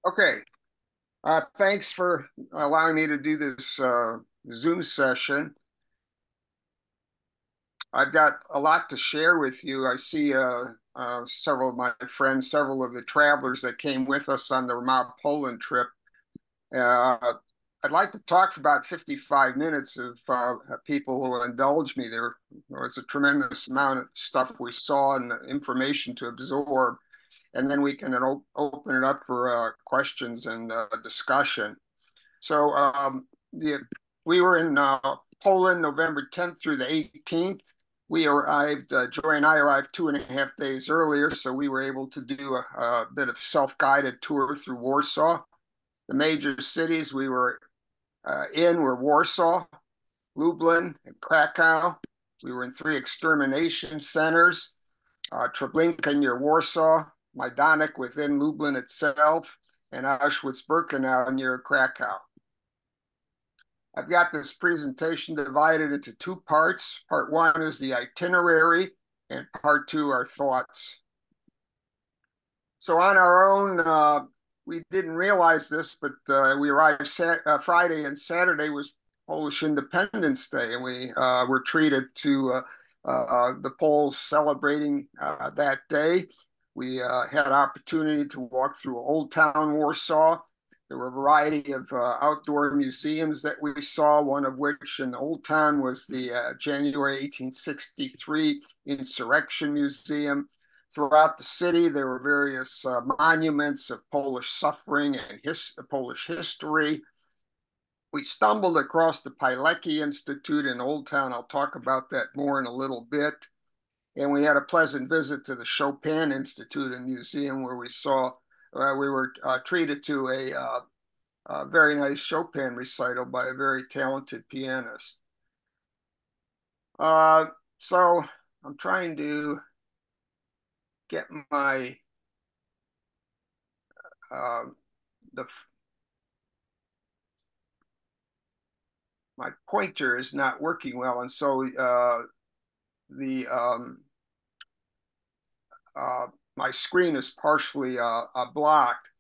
Okay. Thanks for allowing me to do this Zoom session. I've got a lot to share with you. I see several of my friends, several of the travelers that came with us on the Vermont Poland trip. Uh, I'd like to talk for about 55 minutes if people will indulge me. There was a tremendous amount of stuff we saw and information to absorb, and then we can open it up for questions and discussion. So the we were in Poland November 10th through the 18th. We arrived, Joy and I arrived 2.5 days earlier, so we were able to do a bit of self-guided tour through Warsaw. The major cities we were in were Warsaw, Lublin, and Krakow. We were in three extermination centers, Treblinka near Warsaw, Majdanek within Lublin itself, and Auschwitz-Birkenau near Krakow. I've got this presentation divided into two parts. Part one is the itinerary, and part two are thoughts. So on our own, we didn't realize this, but we arrived Friday, and Saturday was Polish Independence Day, and we were treated to the Poles celebrating that day. We had opportunity to walk through Old Town Warsaw. There were a variety of outdoor museums that we saw, one of which in Old Town was the January 1863 Insurrection Museum. Throughout the city, there were various monuments of Polish suffering and Polish history. We stumbled across the Pilecki Institute in Old Town. I'll talk about that more in a little bit. And we had a pleasant visit to the Chopin Institute and Museum where we were treated to a very nice Chopin recital by a very talented pianist. So I'm trying to get uh, the my pointer is not working well, and so the my screen is partially blocked.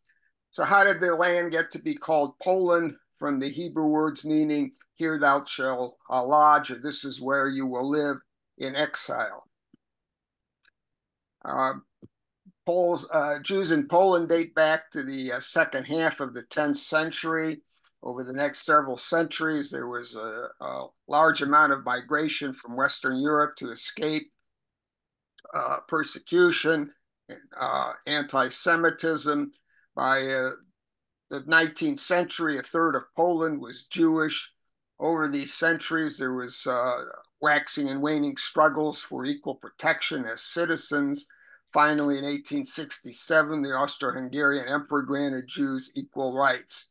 So how did the land get to be called Poland? From the Hebrew words meaning "Here thou shalt lodge," or "This is where you will live in exile." Uh, Jews in Poland date back to the second half of the 10th century. Over the next several centuries, there was a large amount of migration from Western Europe to escape persecution and anti-Semitism. By the 19th century, a third of Poland was Jewish. Over these centuries, there was waxing and waning struggles for equal protection as citizens. Finally, in 1867, the Austro-Hungarian Emperor granted Jews equal rights.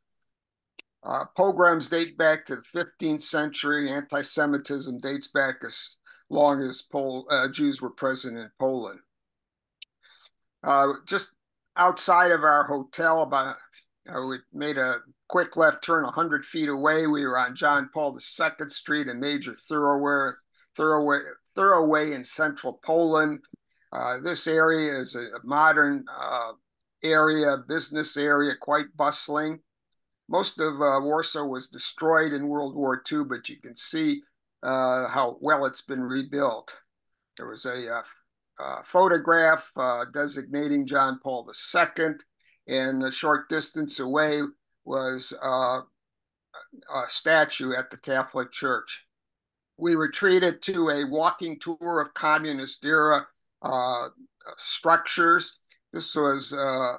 Pogroms date back to the 15th century. Anti-Semitism dates back as long as Jews were present in Poland. Just outside of our hotel, we made a quick left turn 100 feet away. We were on John Paul II Street, a major thoroughway in central Poland. This area is a modern area, business area, quite bustling. Most of Warsaw was destroyed in World War II, but you can see how well it's been rebuilt. There was a photograph designating John Paul II, and a short distance away was a statue at the Catholic Church. We were treated to a walking tour of communist era structures. This was an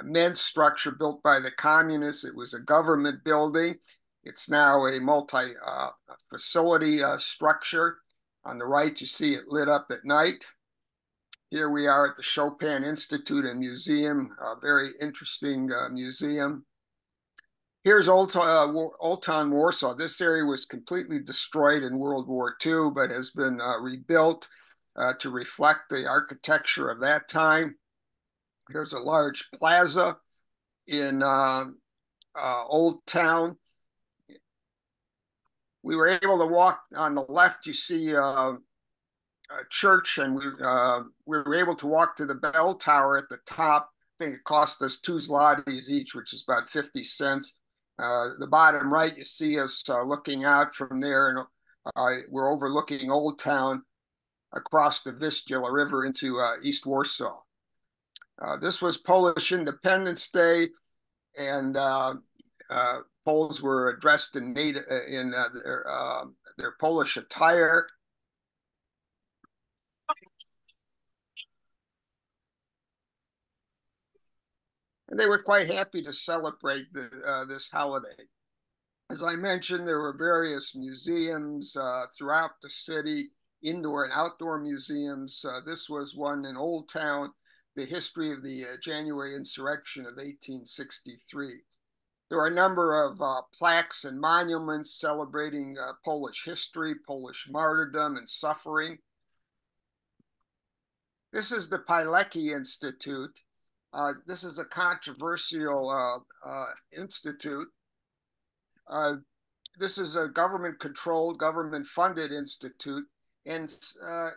immense structure built by the communists. It was a government building. It's now a multi-facility structure. On the right, you see it lit up at night. Here we are at the Chopin Institute and Museum, a very interesting museum. Here's Old Town Warsaw. This area was completely destroyed in World War II, but has been rebuilt to reflect the architecture of that time. Here's a large plaza in Old Town. We were able to walk on the left. You see a church, and we were able to walk to the bell tower at the top think it cost us 2 zlotys each, which is about 50 cents. The bottom right, you see us looking out from there, and we're overlooking Old Town across the Vistula River into East Warsaw. This was Polish Independence Day, and Poles were dressed in their Polish attire. And they were quite happy to celebrate this holiday. As I mentioned, there were various museums throughout the city, indoor and outdoor museums. This was one in Old Town, the history of the January insurrection of 1863. There are a number of plaques and monuments celebrating Polish history, Polish martyrdom, and suffering. This is the Pilecki Institute. This is a controversial institute. This is a government-controlled, government-funded institute. And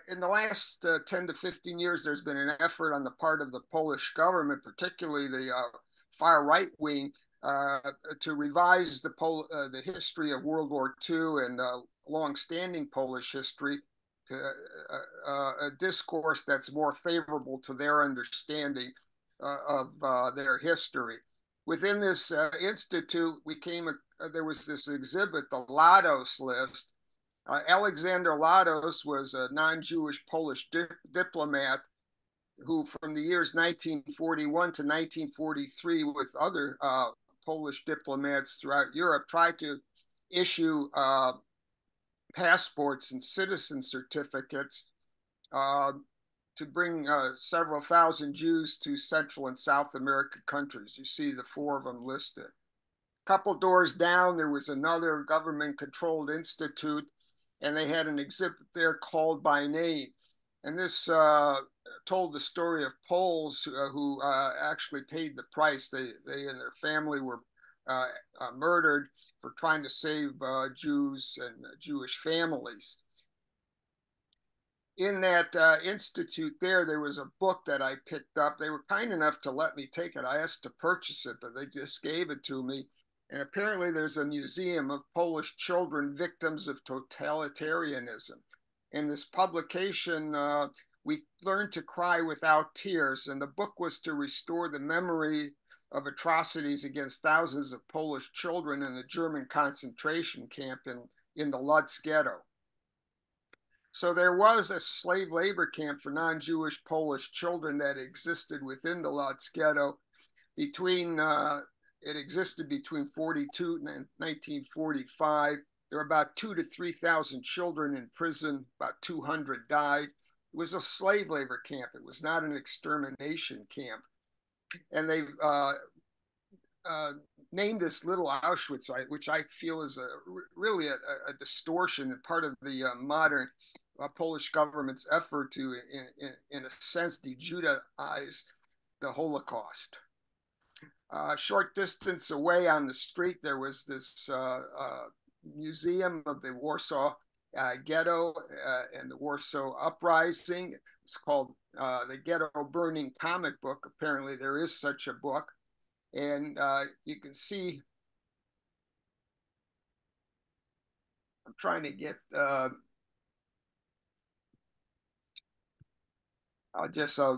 in the last 10 to 15 years, there's been an effort on the part of the Polish government, particularly the far right wing, to revise the history of World War II and long-standing Polish history to a discourse that's more favorable to their understanding of their history. Within this institute, there was this exhibit, the Lados list. Alexander Lados was a non-Jewish Polish diplomat who, from the years 1941 to 1943, with other Polish diplomats throughout Europe, tried to issue passports and citizen certificates to bring several thousand Jews to Central and South American countries. You see the 4 of them listed. A couple doors down, there was another government-controlled institute, and they had an exhibit there called By Name. And this told the story of Poles who actually paid the price. They and their family were murdered for trying to save Jews and Jewish families. In that institute there was a book that I picked up. They were kind enough to let me take it. I asked to purchase it, but they just gave it to me. And apparently there's a museum of Polish children victims of totalitarianism. In this publication, we learned to cry without tears. And the book was to restore the memory of atrocities against thousands of Polish children in the German concentration camp in the Lodz ghetto. So there was a slave labor camp for non-Jewish Polish children that existed within the Lodz ghetto it existed between 42 and 1945. There were about 2,000 to 3,000 children in prison. About 200 died. It was a slave labor camp. It was not an extermination camp. And they named this little Auschwitz, which I feel is really a distortion and part of the modern Polish government's effort to, in a sense, de-Judaize the Holocaust. Short distance away on the street, there was this museum of the Warsaw Ghetto and the Warsaw Uprising. It's called the Ghetto Burning Comic Book. Apparently there is such a book. And you can see, I'm trying to get, I'll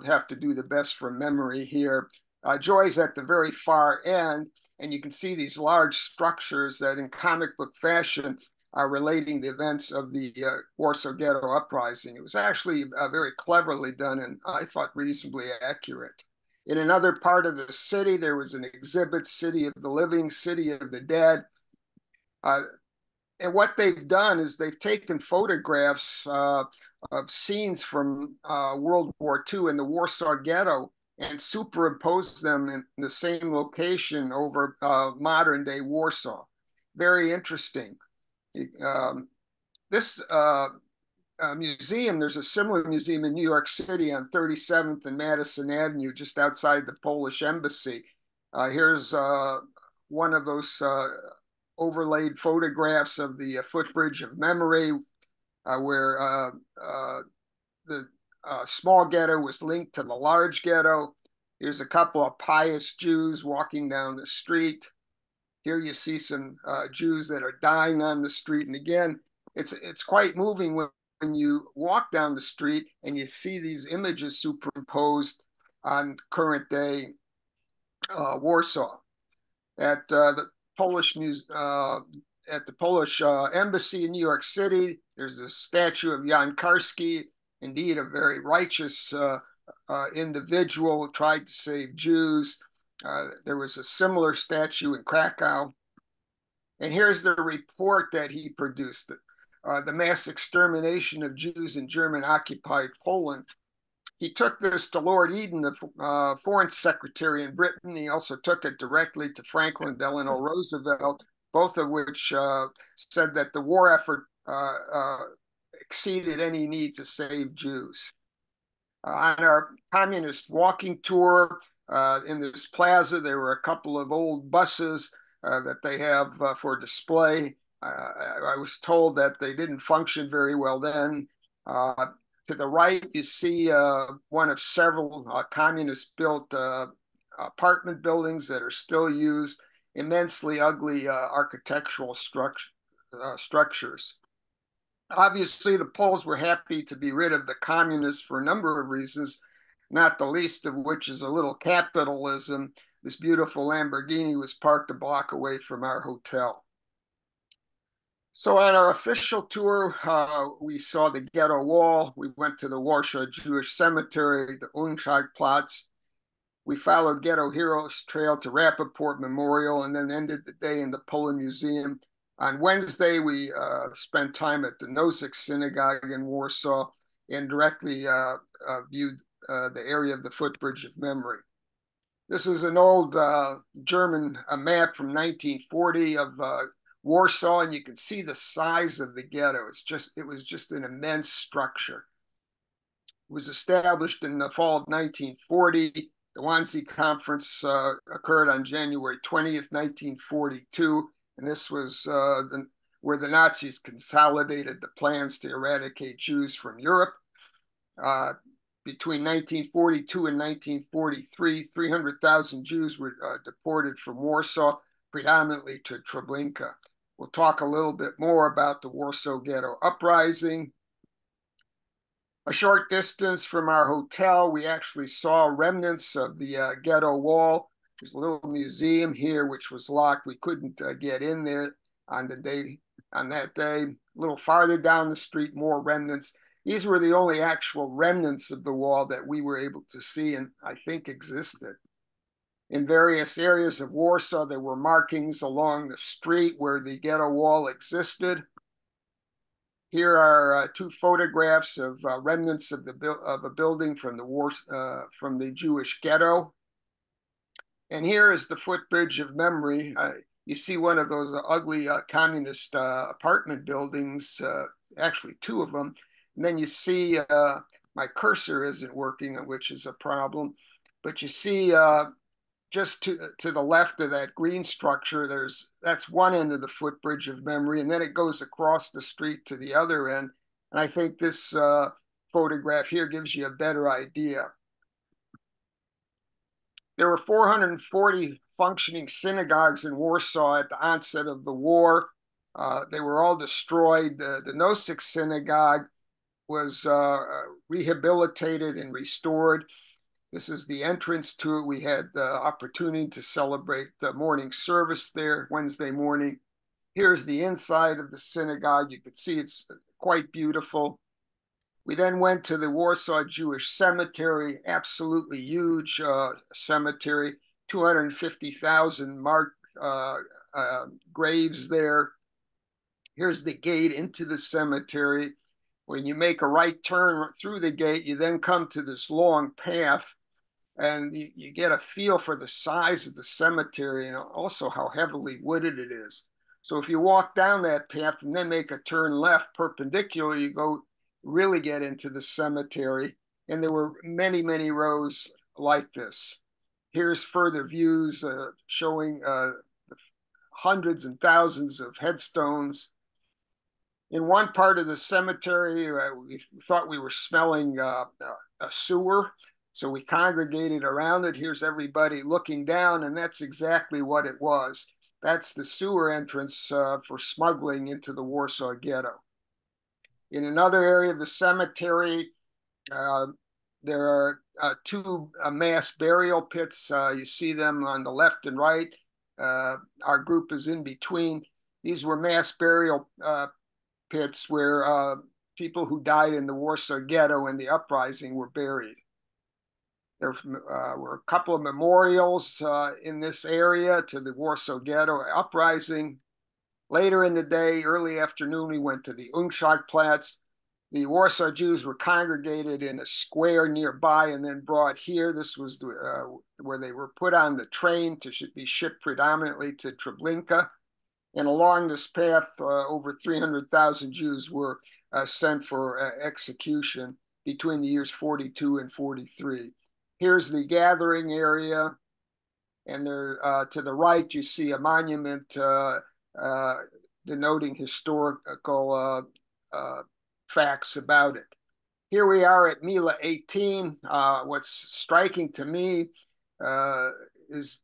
have to do the best from memory here. Joy's at the very far end, and you can see these large structures that in comic book fashion are relating the events of the Warsaw Ghetto Uprising. It was actually very cleverly done and I thought reasonably accurate. In another part of the city, there was an exhibit, City of the Living, City of the Dead. And what they've done is they've taken photographs of scenes from World War II in the Warsaw Ghetto and superimposed them in the same location over modern day Warsaw. Very interesting. This museum, there's a similar museum in New York City on 37th and Madison Avenue, just outside the Polish embassy. Here's one of those overlaid photographs of the footbridge of memory, where the small ghetto was linked to the large ghetto. Here's a couple of pious Jews walking down the street. Here you see some Jews that are dying on the street. And again, it's quite moving when you walk down the street and you see these images superimposed on current day Warsaw. At the Polish at the Polish embassy in New York City, there's a statue of Jan Karski, indeed a very righteous individual who tried to save Jews. There was a similar statue in Krakow. And here's the report that he produced, the mass extermination of Jews in German-occupied Poland. He took this to Lord Eden, the foreign secretary in Britain. He also took it directly to Franklin Delano Roosevelt, both of which said that the war effort exceeded any need to save Jews. On our communist walking tour in this plaza, there were a couple of old buses that they have for display. I was told that they didn't function very well then. To the right, you see one of several communist-built apartment buildings that are still used, immensely ugly architectural structures. Obviously, the Poles were happy to be rid of the communists for a number of reasons, not the least of which is a little capitalism. This beautiful Lamborghini was parked a block away from our hotel. So on our official tour, we saw the ghetto wall. We went to the Warsaw Jewish Cemetery, the Unschadplatz. We followed Ghetto Heroes Trail to Rappaport Memorial and then ended the day in the Poland Museum. On Wednesday, we spent time at the Nozick Synagogue in Warsaw and directly viewed the area of the Footbridge of Memory. This is an old German map from 1940 of Warsaw, and you can see the size of the ghetto. It was just an immense structure. It was established in the fall of 1940. The Wannsee Conference occurred on January 20th, 1942, and this was where the Nazis consolidated the plans to eradicate Jews from Europe. Between 1942 and 1943, 300,000 Jews were deported from Warsaw, predominantly to Treblinka. We'll talk a little bit more about the Warsaw Ghetto Uprising. A short distance from our hotel, we actually saw remnants of the ghetto wall. There's a little museum here, which was locked. We couldn't get in there on that day. A little farther down the street, more remnants. These were the only actual remnants of the wall that we were able to see and I think existed. In various areas of Warsaw, there were markings along the street where the ghetto wall existed. Here are two photographs of remnants of a building from the Jewish ghetto. And here is the Footbridge of Memory. You see one of those ugly communist apartment buildings, actually two of them. And then you see my cursor isn't working, which is a problem. But you see just to the left of that green structure, that's one end of the Footbridge of Memory, and then it goes across the street to the other end. And I think this photograph here gives you a better idea. There were 440 functioning synagogues in Warsaw at the onset of the war. They were all destroyed. The Nozick Synagogue was rehabilitated and restored. This is the entrance to it. We had the opportunity to celebrate the morning service there Wednesday morning. Here's the inside of the synagogue. You can see it's quite beautiful. We then went to the Warsaw Jewish Cemetery, absolutely huge cemetery, 250,000 marked graves there. Here's the gate into the cemetery. When you make a right turn through the gate, you then come to this long path, and you get a feel for the size of the cemetery and also how heavily wooded it is. So if you walk down that path and then make a turn left perpendicular, you really get into the cemetery. And there were many, many rows like this. Here's further views showing hundreds and thousands of headstones. In one part of the cemetery, we thought we were smelling a sewer. So we congregated around it. Here's everybody looking down, and that's exactly what it was. That's the sewer entrance for smuggling into the Warsaw Ghetto. In another area of the cemetery, uh, there are two mass burial pits. You see them on the left and right. Our group is in between. These were mass burial pits where people who died in the Warsaw Ghetto and the uprising were buried. There were a couple of memorials in this area to the Warsaw Ghetto uprising. Later in the day, early afternoon, we went to the Ungschagplatz. The Warsaw Jews were congregated in a square nearby and then brought here. This was where they were put on the train to be shipped predominantly to Treblinka. And along this path, over 300,000 Jews were sent for execution between the years 42 and 43. Here's the gathering area. And there, to the right, you see a monument denoting historical facts about it. Here we are at Mila 18. What's striking to me is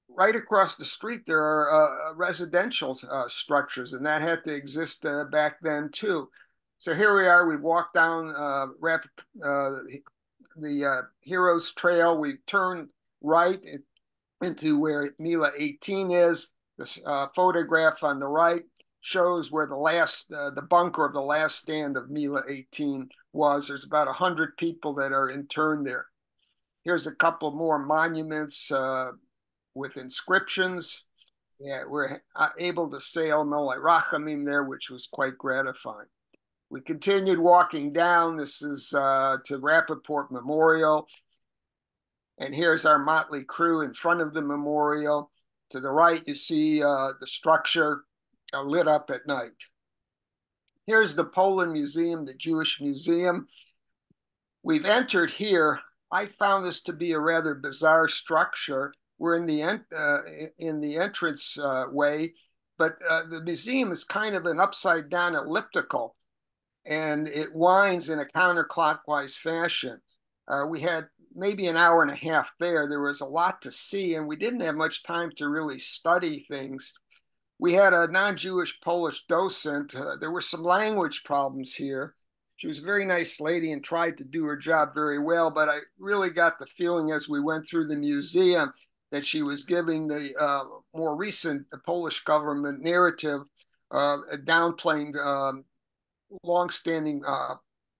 right across the street there are residential structures, and that had to exist back then too. So here we are. We walked down the Heroes Trail. We turned right into where Mila 18 is. This photograph on the right shows where the bunker of the last stand of Mila 18 was. There's about 100 people that are interned there. Here's a couple more monuments with inscriptions. Yeah, we're able to say El Molay Rachamim there, which was quite gratifying. We continued walking down. This is to Rappaport Memorial. And here's our motley crew in front of the memorial. To the right, you see the structure lit up at night. Here's the Poland Museum, the Jewish Museum. We've entered here. I found this to be a rather bizarre structure. We're in the entrance way, but the museum is kind of an upside down elliptical, and it winds in a counterclockwise fashion. We had maybe an hour and a half there. There was a lot to see, and we didn't have much time to really study things. We had a non-Jewish Polish docent. There were some language problems here. She was a very nice lady and tried to do her job very well, but I really got the feeling as we went through the museum that she was giving the more recent Polish government narrative, downplaying longstanding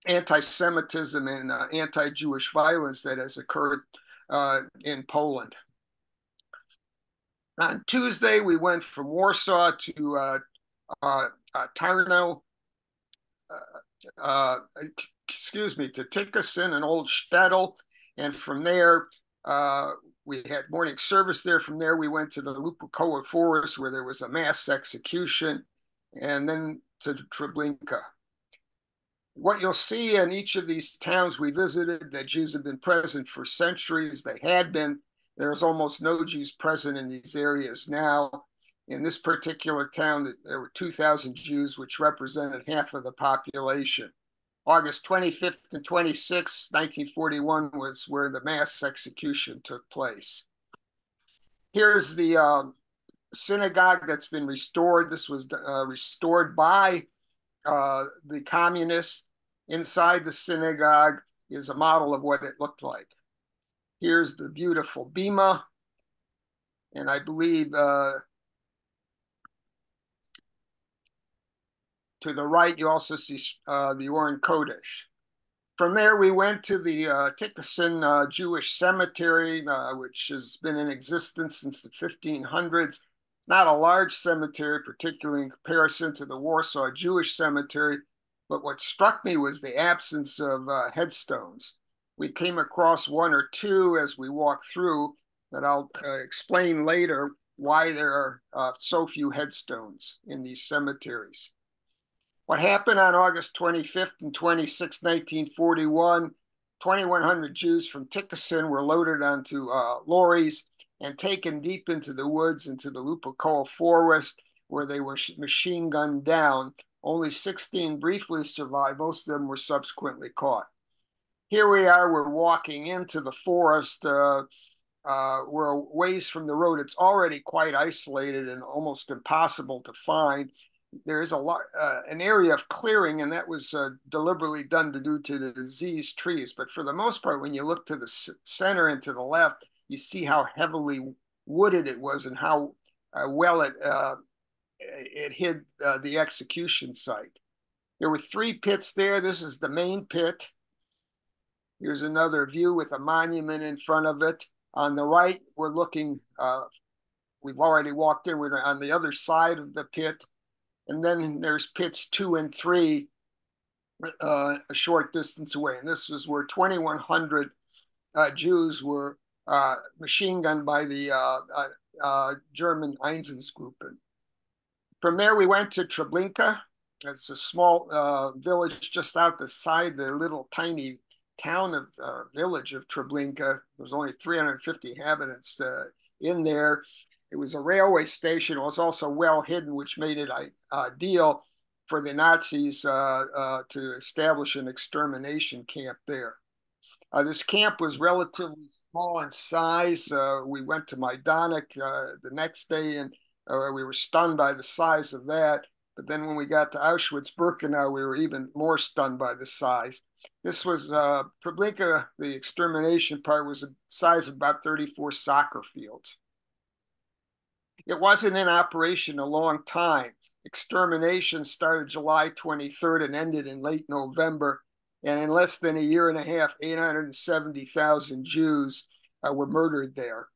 anti-Semitism and anti-Jewish violence that has occurred in Poland. On Tuesday, we went from Warsaw to Tarnow, to Tykocin and Old Shtetl, and from there, we had morning service there. From there, we went to the Lupukowa Forest where there was a mass execution, and then to Treblinka. What you'll see in each of these towns we visited, that Jews have been present for centuries. They had been. There's almost no Jews present in these areas now. In this particular town, there were 2,000 Jews, which represented half of the population. August 25th and 26th, 1941 was where the mass execution took place. Here's the synagogue that's been restored. This was restored by the communists. Inside the synagogue is a model of what it looked like. Here's the beautiful bima, and I believe to the right you also see the Oren Kodesh. From there we went to the Tykocin Jewish Cemetery, which has been in existence since the 1500s. It's not a large cemetery, particularly in comparison to the Warsaw Jewish Cemetery, but what struck me was the absence of headstones. We came across one or two as we walked through, that I'll explain later why there are so few headstones in these cemeteries. What happened on August 25th and 26th, 1941, 2,100 Jews from Tykocin were loaded onto lorries and taken deep into the woods, into the Lupukowa Forest, where they were machine gunned down. Only 16 briefly survived. Most of them were subsequently caught. here we are, we're walking into the forest. We're a ways from the road. It's already quite isolated and almost impossible to find. There is an area of clearing, and that was deliberately done to due to the diseased trees. But for the most part, when you look to the center and to the left, you see how heavily wooded it was and how well it hid the execution site. There were 3 pits there. This is the main pit. Here's another view with a monument in front of it. On the right, we're looking, we've already walked in, we're on the other side of the pit. And then there's pits 2 and 3 a short distance away. And this is where 2,100 Jews were machine gunned by the German Einsatzgruppen. From there, we went to Treblinka. It's a small village just outside the little tiny town of village of Treblinka. There's only 350 inhabitants in there. It was a railway station. It was also well hidden, which made it ideal for the Nazis to establish an extermination camp there. This camp was relatively small in size. We went to Majdanek the next day, and we were stunned by the size of that. But then when we got to Auschwitz-Birkenau, we were even more stunned by the size. This was Treblinka, the extermination part, was the size of about 34 soccer fields. It wasn't in operation a long time. Extermination started July 23rd and ended in late November. And in less than a year and a half, 870,000 Jews were murdered there.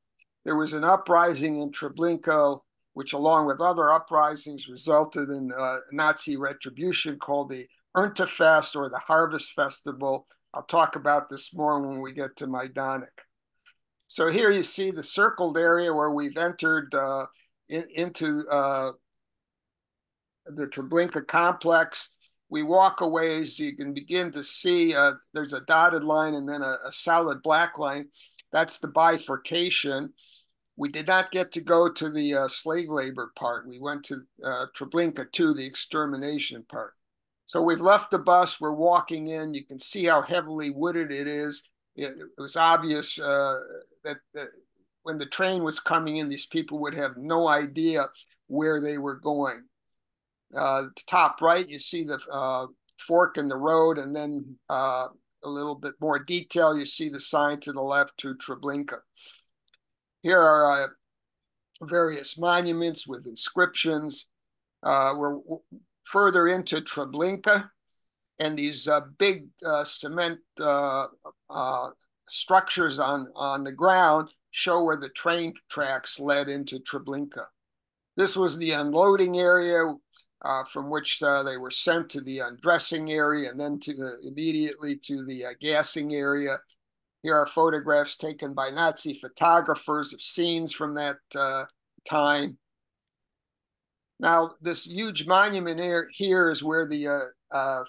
There was an uprising in Treblinka, which along with other uprisings resulted in Nazi retribution called the Erntefest, or the Harvest Festival. I'll talk about this more when we get to Majdanek. So here you see the circled area where we've entered into the Treblinka complex. We walk a ways, you can begin to see there's a dotted line and then a solid black line. That's the bifurcation. We did not get to go to the slave labor part. We went to Treblinka 2, the extermination part. So we've left the bus, we're walking in. You can see how heavily wooded it is. It was obvious that when the train was coming in, these people would have no idea where they were going. At the top right, you see the fork in the road, and then a little bit more detail, you see the sign to the left to Treblinka. Here are various monuments with inscriptions. We're further into Treblinka, and these big cement structures on the ground show where the train tracks led into Treblinka. This was the unloading area from which they were sent to the undressing area and then immediately to the gassing area. Here are photographs taken by Nazi photographers of scenes from that time. Now, this huge monument here is where the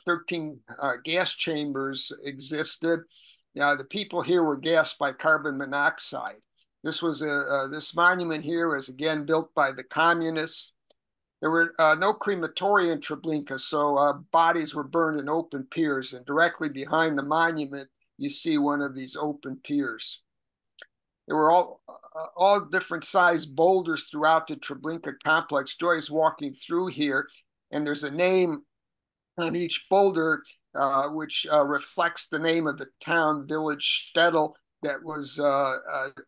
13 gas chambers existed. The people here were gassed by carbon monoxide. This monument here was again built by the communists. There were no crematoria in Treblinka, so bodies were burned in open piers, and directly behind the monument, you see one of these open piers. There were all different sized boulders throughout the Treblinka complex. Joy's walking through here, and there's a name on each boulder which reflects the name of the town, village Stettel, that was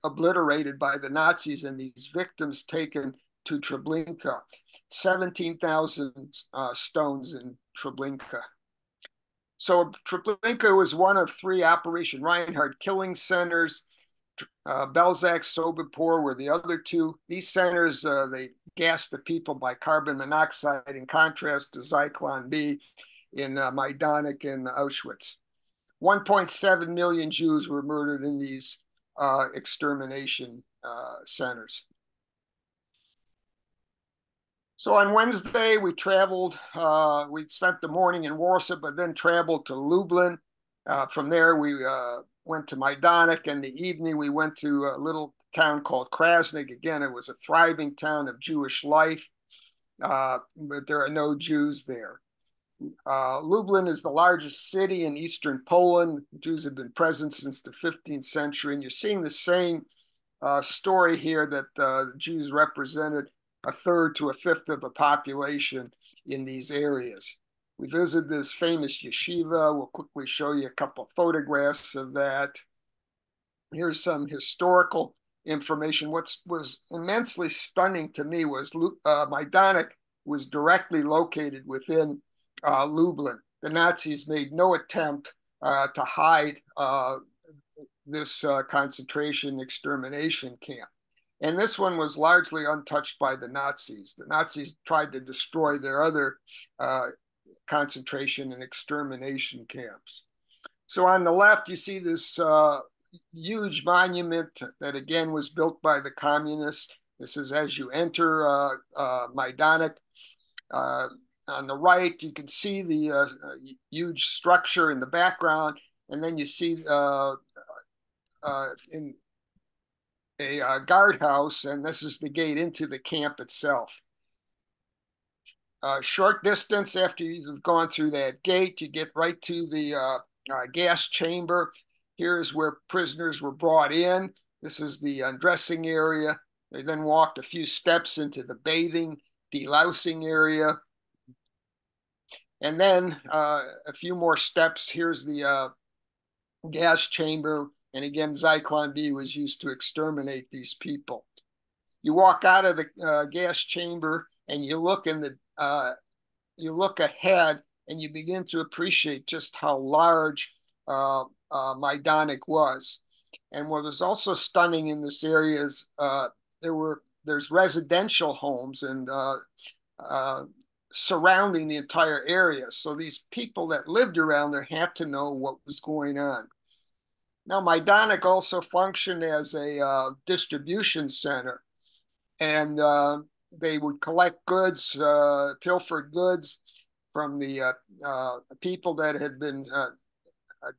obliterated by the Nazis, and these victims taken to Treblinka. 17,000 stones in Treblinka. So Treblinka was one of 3 Operation Reinhardt killing centers. Belzec, Sobibor were the other 2. These centers, they gassed the people by carbon monoxide, in contrast to Zyklon B in Majdanek and Auschwitz. 1.7 million Jews were murdered in these extermination centers. So on Wednesday, we traveled, we spent the morning in Warsaw, but then traveled to Lublin. From there, we went to Majdanek. In the evening, we went to a little town called Krasnik. Again, it was a thriving town of Jewish life, but there are no Jews there. Lublin is the largest city in eastern Poland. Jews have been present since the 15th century, and you're seeing the same story here that Jews represented a third to a fifth of the population in these areas. We visited this famous yeshiva. We'll quickly show you a couple of photographs of that. Here's some historical information. What was immensely stunning to me was Majdanek was directly located within Lublin. The Nazis made no attempt to hide this concentration extermination camp. And this one was largely untouched by the Nazis. The Nazis tried to destroy their other concentration and extermination camps. So on the left, you see this huge monument that again was built by the communists. This is as you enter Majdanek. On the right, you can see the huge structure in the background, and then you see in a guardhouse, and this is the gate into the camp itself. Short distance after you've gone through that gate, you get right to the gas chamber. Here's where prisoners were brought in. This is the undressing area. They then walked a few steps into the bathing, delousing area. And then a few more steps. Here's the gas chamber. And again, Zyklon B was used to exterminate these people. You walk out of the gas chamber and you look you look ahead and you begin to appreciate just how large Majdanek was. And what was also stunning in this area is there's residential homes and surrounding the entire area. So these people that lived around there had to know what was going on. Now, Majdanek also functioned as a distribution center, and they would collect goods, pilfered goods from the people that had been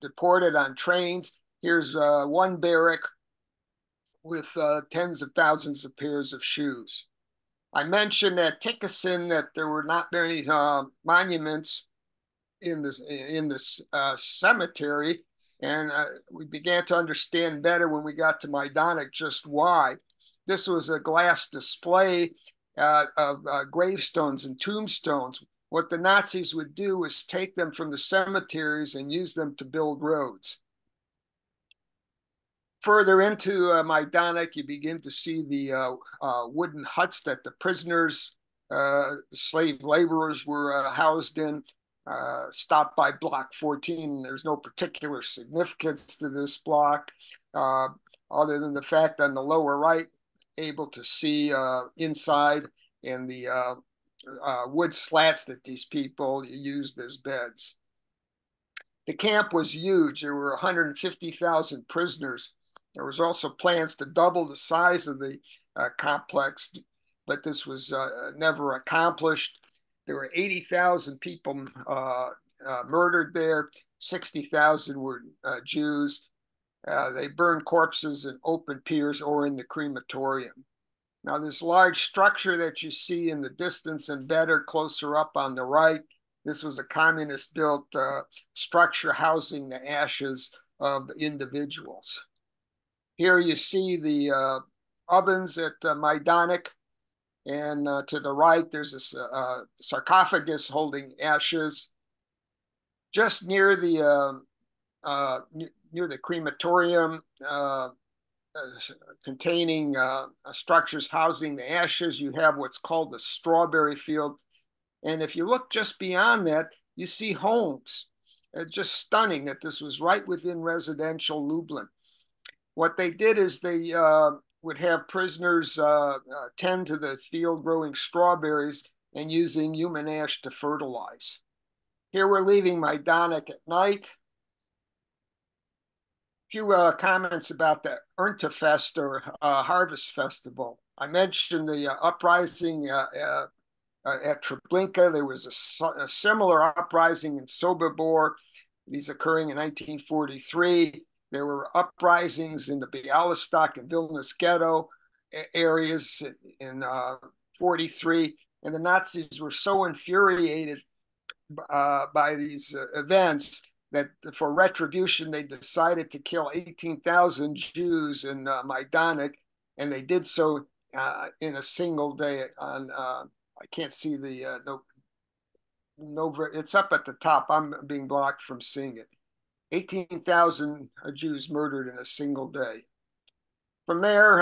deported on trains. Here's one barrack with tens of thousands of pairs of shoes. I mentioned at Tikkasin that there were not many monuments in this cemetery, and we began to understand better when we got to Majdanek just why. This was a glass display of gravestones and tombstones. What the Nazis would do was take them from the cemeteries and use them to build roads. Further into Majdanek, you begin to see the wooden huts that the prisoners, slave laborers were housed in. Stopped by block 14. There's no particular significance to this block other than the fact on the lower right, able to see inside and the wood slats that these people used as beds. The camp was huge. There were 150,000 prisoners. There was also plans to double the size of the complex, but this was never accomplished. There were 80,000 people murdered there. 60,000 were Jews. They burned corpses in open piers or in the crematorium. Now, this large structure that you see in the distance and better closer up on the right, this was a communist-built structure housing the ashes of individuals. Here you see the ovens at Majdanek, and to the right, there's a sarcophagus holding ashes. Just near the crematorium containing structures housing the ashes, you have what's called the strawberry field. And if you look just beyond that, you see homes. It's just stunning that this was right within residential Lublin. What they did is they would have prisoners tend to the field growing strawberries and using human ash to fertilize. Here we're leaving Majdanek at night. A few comments about the Erntefest or Harvest Festival. I mentioned the uprising at Treblinka. There was a similar uprising in Sobibor, these occurring in 1943. There were uprisings in the Bialystok and Vilnius ghetto areas in 43. And the Nazis were so infuriated by these events that for retribution they decided to kill 18,000 Jews in Majdanek, and they did so in a single day. On I can't see the no, it's up at the top. I'm being blocked from seeing it. 18,000 Jews murdered in a single day. From there,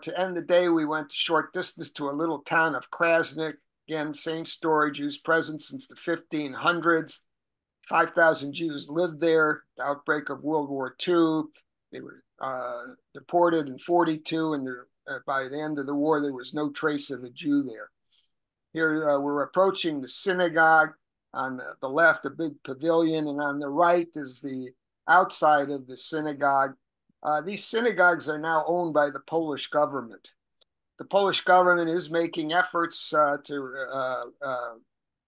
to end the day, we went a short distance to a little town of Krasnik. Again, same story, Jews present since the 1500s. 5,000 Jews lived there. The outbreak of World War II. They were deported in 42, and by the end of the war, there was no trace of a Jew there. Here we're approaching the synagogue. On the left, a big pavilion, and on the right is the outside of the synagogue. These synagogues are now owned by the Polish government. The Polish government is making efforts to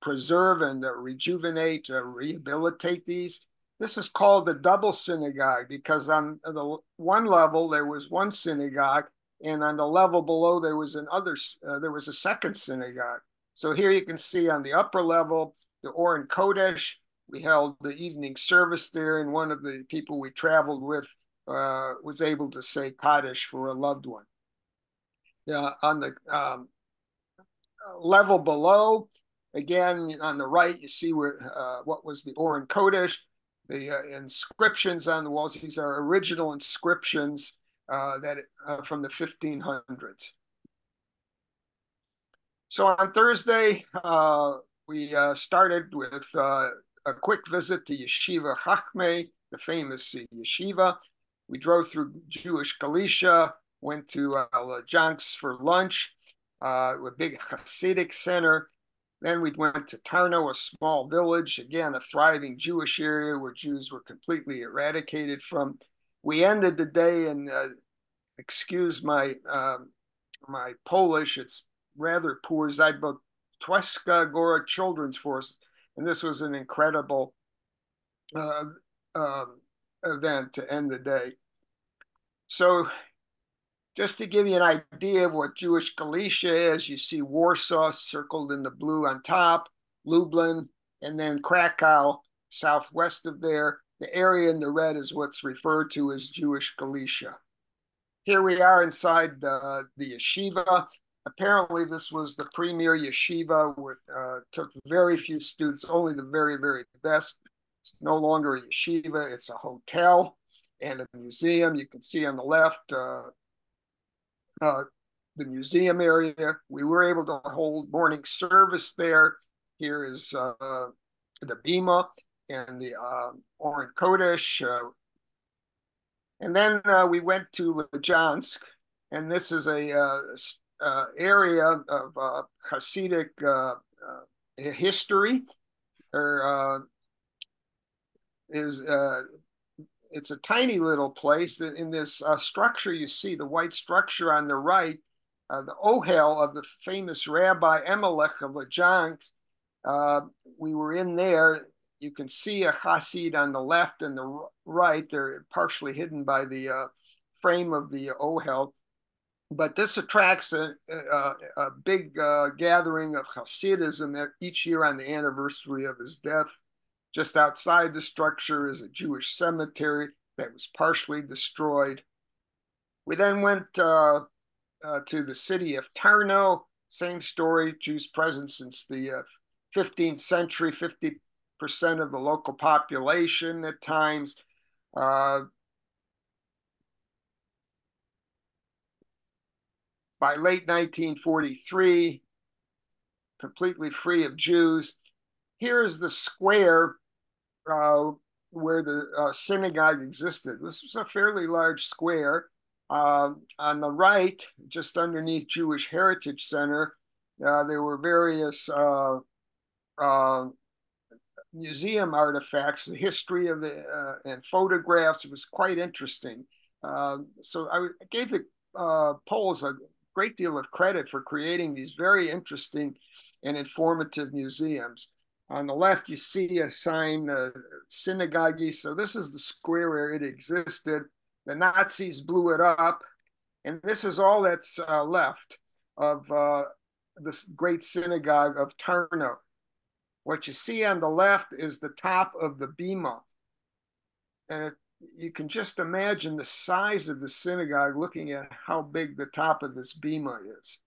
preserve and rejuvenate, rehabilitate these. This is called the double synagogue because on the one level there was one synagogue, and on the level below there was a second synagogue. So here you can see on the upper level the Oren Kodesh. We held the evening service there, and one of the people we traveled with was able to say Kaddish for a loved one. On the level below, again on the right, you see where what was the Oren Kodesh. The inscriptions on the walls. These are original inscriptions from the 1500s. So on Thursday, we started with a quick visit to Yeshiva Chachmei, the famous yeshiva. We drove through Jewish Galicia, went to Janks for lunch, a big Hasidic center. Then we went to Tarnow, a small village, again, a thriving Jewish area where Jews were completely eradicated from. We ended the day, and excuse my my Polish, it's rather poor, Zajbotweska Gora Children's Force, and this was an incredible event to end the day. So just to give you an idea of what Jewish Galicia is, you see Warsaw circled in the blue on top, Lublin, and then Krakow southwest of there. The area in the red is what's referred to as Jewish Galicia. Here we are inside the yeshiva. Apparently, this was the premier yeshiva, which took very few students, only the very, very best. It's no longer a yeshiva, it's a hotel and a museum. You can see on the left the museum area. We were able to hold morning service there. Here is the Bima and the Oren Kodesh. And then we went to Lezhansk, and this is a area of Hasidic history. There is it's a tiny little place that in this structure you see the white structure on the right, the ohel of the famous Rabbi Emelech of Lezhansk. We were in there. You can see a Hasid on the left and the right. They're partially hidden by the frame of the ohel. But this attracts a big gathering of Hasidism each year on the anniversary of his death. Just outside the structure is a Jewish cemetery that was partially destroyed. We then went to the city of Tarnow. Same story, Jews present since the 15th century, 50% of the local population at times. By late 1943, completely free of Jews. Here's the square where the synagogue existed. This was a fairly large square. On the right, just underneath Jewish Heritage Center, there were various museum artifacts, the history of the and photographs. It was quite interesting. So I gave the Poles a great deal of credit for creating these very interesting and informative museums. On the left, you see a sign, synagogue. So this is the square where it existed. The Nazis blew it up, and this is all that's left of this great synagogue of Tarnow. What you see on the left is the top of the bema. And you can just imagine the size of the synagogue looking at how big the top of this bema is.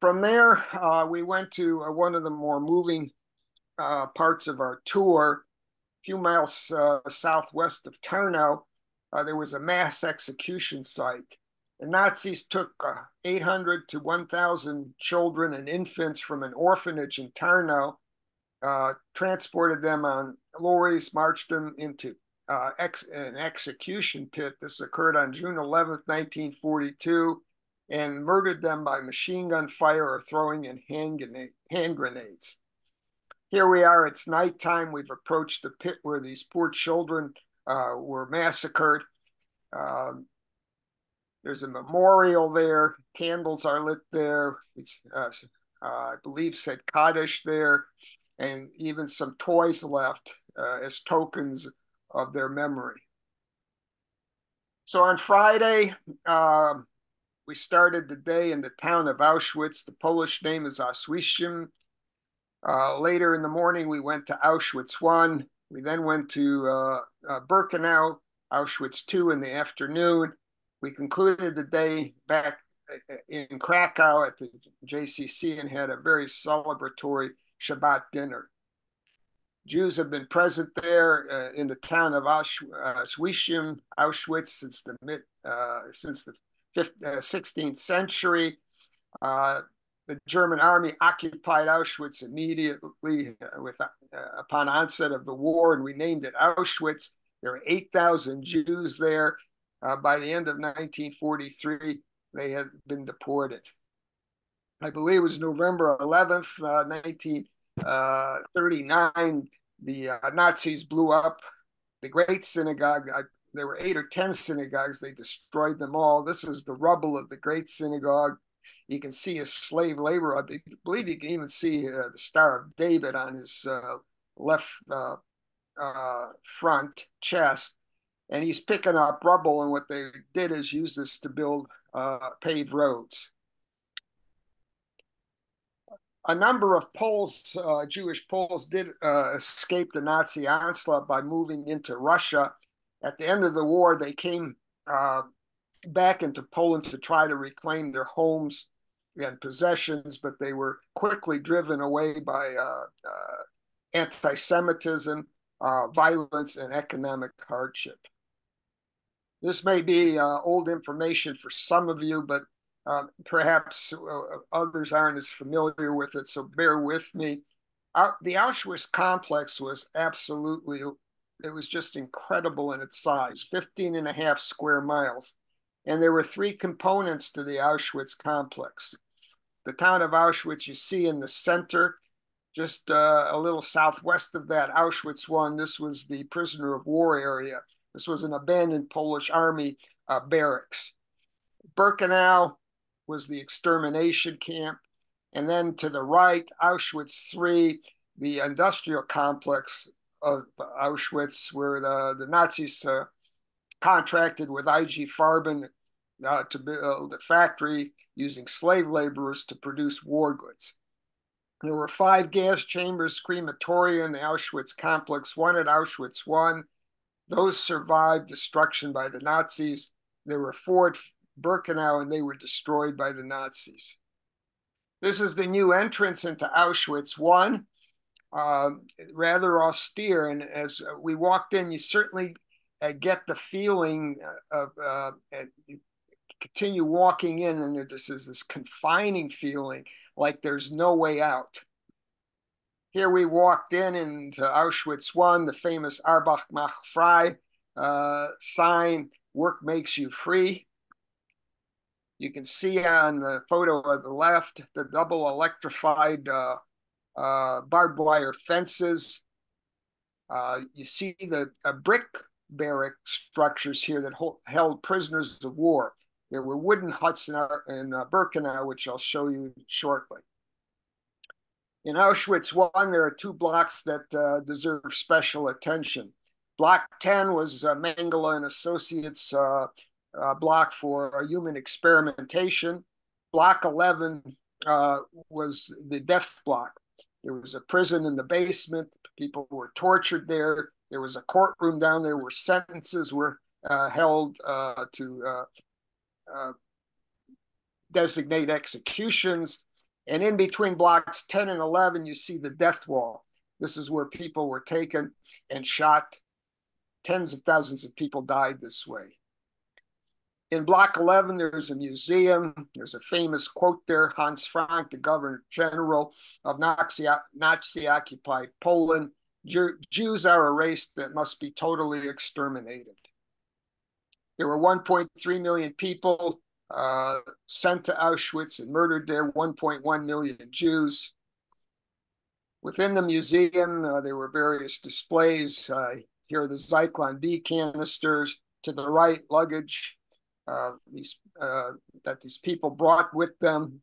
From there, we went to one of the more moving parts of our tour. A few miles southwest of Tarnow, there was a mass execution site. The Nazis took 800 to 1,000 children and infants from an orphanage in Tarnow, transported them on lorries, marched them into an execution pit. This occurred on June 11th, 1942, and murdered them by machine gun fire or throwing in hand grenades. Here we are, it's nighttime. We've approached the pit where these poor children were massacred. There's a memorial there. Candles are lit there. It's, I believe, said Kaddish there, and even some toys left as tokens of their memory. So on Friday, we started the day in the town of Auschwitz. The Polish name is Auschwitz. Later in the morning, we went to Auschwitz I. We then went to Birkenau, Auschwitz II in the afternoon. We concluded the day back in Krakow at the JCC and had a very celebratory Shabbat dinner. Jews have been present there in the town of Auschwitz since the 16th century. The German army occupied Auschwitz immediately upon onset of the war, and we named it Auschwitz. There were 8,000 Jews there. By the end of 1943, they had been deported. I believe it was November 11th, 1939, the Nazis blew up the Great Synagogue. There were 8 or 10 synagogues. They destroyed them all. This is the rubble of the Great Synagogue. You can see a slave labor. I believe you can even see the Star of David on his left front chest. And he's picking up rubble, and what they did is use this to build paved roads. A number of Poles, Jewish Poles, did escape the Nazi onslaught by moving into Russia. At the end of the war, they came back into Poland to try to reclaim their homes and possessions, but they were quickly driven away by anti-Semitism, violence, and economic hardship. This may be old information for some of you, but perhaps others aren't as familiar with it, so bear with me. The Auschwitz complex was absolutely, it was just incredible in its size, 15.5 square miles. And there were 3 components to the Auschwitz complex. The town of Auschwitz you see in the center, just a little southwest of that, Auschwitz I. This was the prisoner of war area. This was an abandoned Polish army barracks. Birkenau was the extermination camp. And then to the right, Auschwitz III, the industrial complex of Auschwitz, where the Nazis contracted with IG Farben to build a factory using slave laborers to produce war goods. There were 5 gas chambers, crematoria in the Auschwitz complex, 1 at Auschwitz I. Those survived destruction by the Nazis. There were 4 at Birkenau, and they were destroyed by the Nazis. This is the new entrance into Auschwitz I, rather austere. And as we walked in, you certainly get the feeling of, you continue walking in, and there's this confining feeling like there's no way out. Here we walked into Auschwitz I, the famous Arbeit macht frei sign, work makes you free. You can see on the photo on the left, the double electrified barbed wire fences. You see the brick barrack structures here that held prisoners of war. There were wooden huts in Birkenau, which I'll show you shortly. In Auschwitz I, there are 2 blocks that deserve special attention. Block 10 was Mengele and Associates block for human experimentation. Block 11 uh, was the death block. There was a prison in the basement. People were tortured there. There was a courtroom down there where sentences were held to uh, designate executions. And in between blocks 10 and 11, you see the death wall. This is where people were taken and shot. Tens of thousands of people died this way. In block 11, there's a museum. There's a famous quote there. Hans Frank, the governor general of Nazi-occupied Poland: Jews are a race that must be totally exterminated. There were 1.3 million people sent to Auschwitz and murdered there, 1.1 million Jews. Within the museum, there were various displays. Here are the Zyklon B canisters. To the right, luggage that these people brought with them.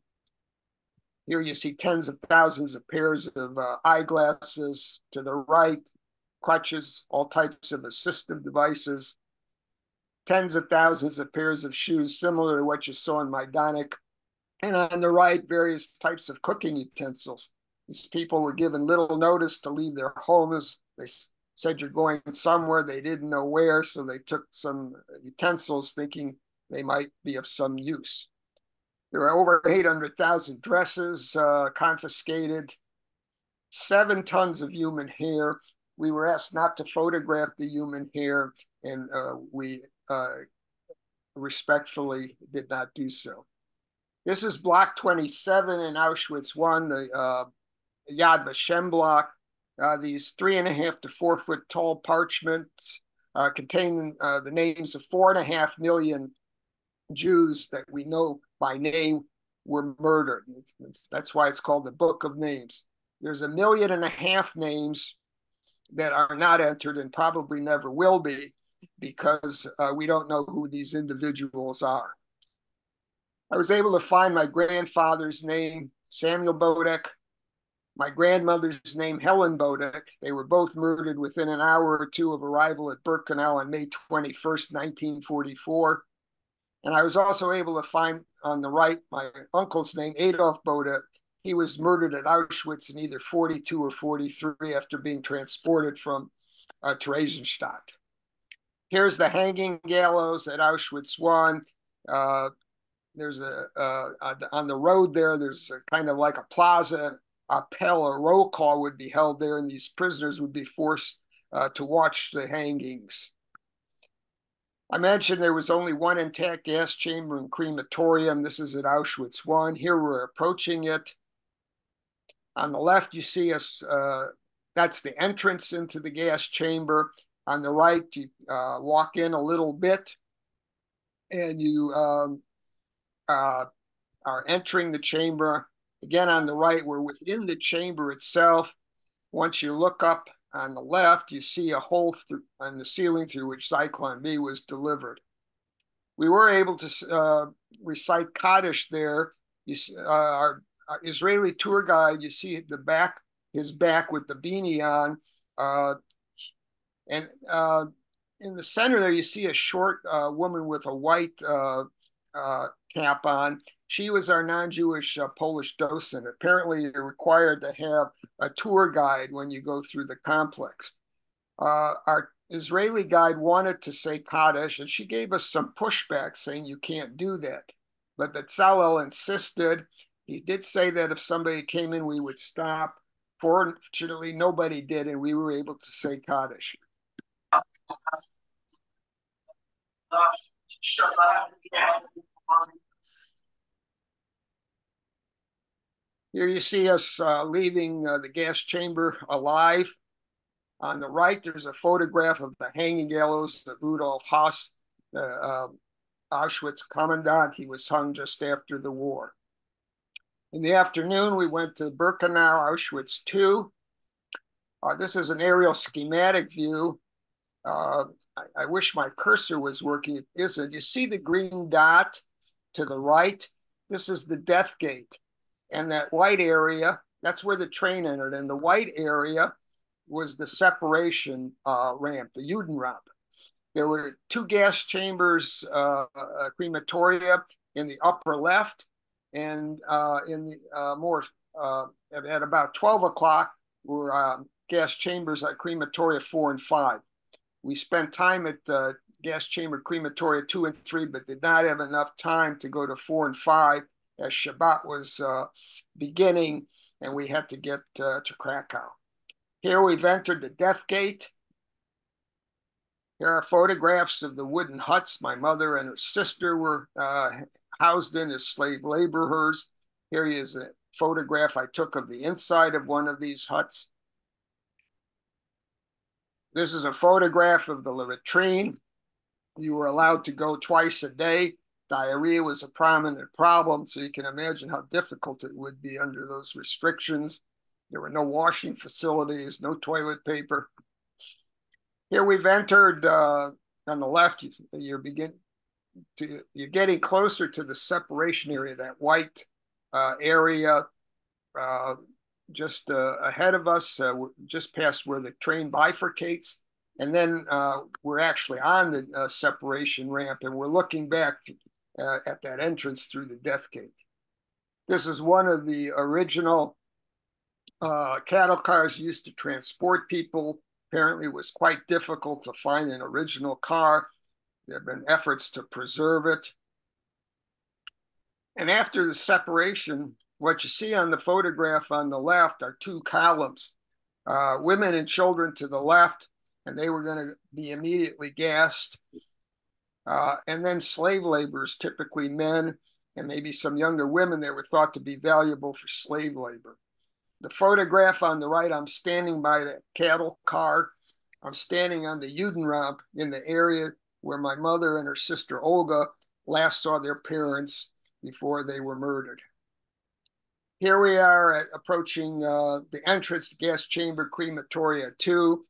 Here you see tens of thousands of pairs of eyeglasses. To the right, crutches, all types of assistive devices. Tens of thousands of pairs of shoes, similar to what you saw in Majdanek. And on the right, various types of cooking utensils. These people were given little notice to leave their homes. They said you're going somewhere. They didn't know where, so they took some utensils thinking they might be of some use. There were over 800,000 dresses confiscated, 7 tons of human hair. We were asked not to photograph the human hair, and we respectfully did not do so. This is block 27 in Auschwitz I, the Yad Vashem block. These 3.5 to 4 foot tall parchments containing the names of 4.5 million Jews that we know by name were murdered. That's why it's called the Book of Names. There's 1.5 million names that are not entered and probably never will be, because we don't know who these individuals are. I was able to find my grandfather's name, Samuel Bodek, my grandmother's name, Helen Bodek. They were both murdered within an hour or two of arrival at Birkenau on May 21st, 1944. And I was also able to find on the right my uncle's name, Adolf Bodek. He was murdered at Auschwitz in either 42 or 43 after being transported from Theresienstadt. Here's the hanging gallows at Auschwitz I. There's on the road there, there's a kind of like a plaza. A roll call would be held there, and these prisoners would be forced to watch the hangings. I mentioned there was only one intact gas chamber and crematorium. This is at Auschwitz I. Here we're approaching it. On the left, you see us, that's the entrance into the gas chamber. On the right, you walk in a little bit, and you are entering the chamber. Again, on the right, we're within the chamber itself. Once you look up on the left, you see a hole on the ceiling through which Zyklon B was delivered. We were able to recite Kaddish there. Our Israeli tour guide, you see his back with the beanie on. And in the center there, you see a short woman with a white cap on. She was our non-Jewish Polish docent. Apparently, you're required to have a tour guide when you go through the complex. Our Israeli guide wanted to say Kaddish, and she gave us some pushback saying you can't do that. But Bezalel insisted. He did say that if somebody came in, we would stop. Fortunately, nobody did, and we were able to say Kaddish. Here you see us leaving the gas chamber alive. On the right, there's a photograph of the hanging gallows of Rudolf Haas, the Auschwitz commandant. He was hung just after the war. In the afternoon, we went to Birkenau, Auschwitz II. This is an aerial schematic view. I wish my cursor was working. It isn't. You see the green dot to the right? This is the death gate. And that white area, that's where the train entered. And the white area was the separation ramp, the Judenramp. There were 2 gas chambers, crematoria in the upper left. And in the at about 12 o'clock were gas chambers at crematoria 4 and 5. We spent time at gas chamber crematoria 2 and 3, but did not have enough time to go to 4 and 5 as Shabbat was beginning, and we had to get to Krakow. Here we've entered the death gate. Here are photographs of the wooden huts my mother and her sister were housed in as slave laborers. Here is a photograph I took of the inside of one of these huts. This is a photograph of the latrine. You were allowed to go twice a day. Diarrhea was a prominent problem, so you can imagine how difficult it would be under those restrictions. There were no washing facilities, no toilet paper. Here we've entered on the left. You're getting closer to the separation area, that white area just ahead of us, just past where the train bifurcates. And then we're actually on the separation ramp, and we're looking back at that entrance through the death gate. This is one of the original cattle cars used to transport people. Apparently, it was quite difficult to find an original car. There have been efforts to preserve it. And after the separation, what you see on the photograph on the left are two columns, women and children to the left, and they were going to be immediately gassed. And then slave laborers, typically men, and maybe some younger women that were thought to be valuable for slave labor. The photograph on the right, I'm standing by the cattle car. I'm standing on the Judenramp in the area where my mother and her sister Olga last saw their parents before they were murdered. Here we are approaching the entrance to gas chamber crematoria 2.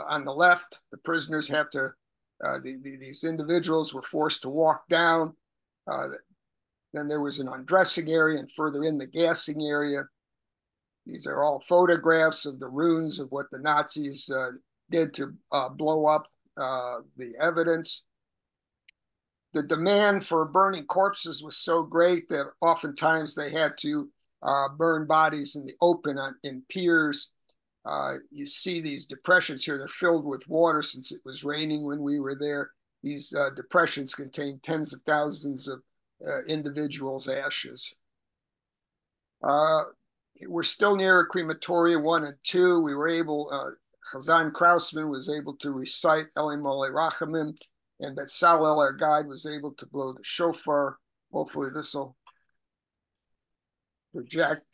On the left, the prisoners have to, these individuals were forced to walk down. Then there was an undressing area, and further in the gassing area. These are all photographs of the ruins of what the Nazis did to blow up the evidence. The demand for burning corpses was so great that oftentimes they had to burn bodies in the open in piers. You see these depressions here. They're filled with water since it was raining when we were there. These depressions contain tens of thousands of individuals' ashes. We're still near crematoria 1 and 2. We were able, Chazan Krausman was able to recite Eli Mole Rachamim, and Betzalel, our guide, was able to blow the shofar. Hopefully this will project.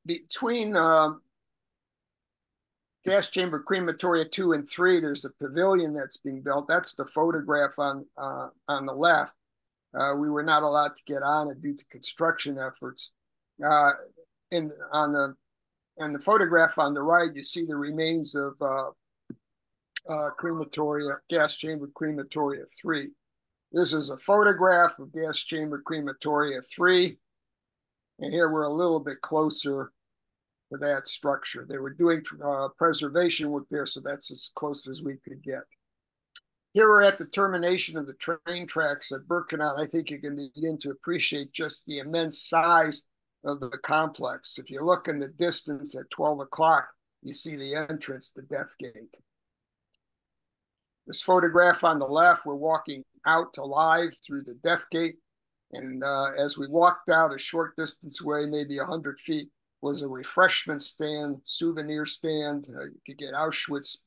Between gas chamber crematoria 2 and 3, there's a pavilion that's being built. That's the photograph on the left. We were not allowed to get on it due to construction efforts. On the photograph on the right, you see the remains of gas chamber crematoria 3. This is a photograph of gas chamber crematoria 3. And here we're a little bit closer to that structure. They were doing preservation work there, so that's as close as we could get. Here we're at the termination of the train tracks at Birkenau. I think you can begin to appreciate just the immense size of the complex. If you look in the distance at 12 o'clock, you see the entrance, the death gate. This photograph on the left, we're walking out alive through the death gate. And as we walked out a short distance away, maybe 100 feet, was a refreshment stand, souvenir stand. You could get Auschwitz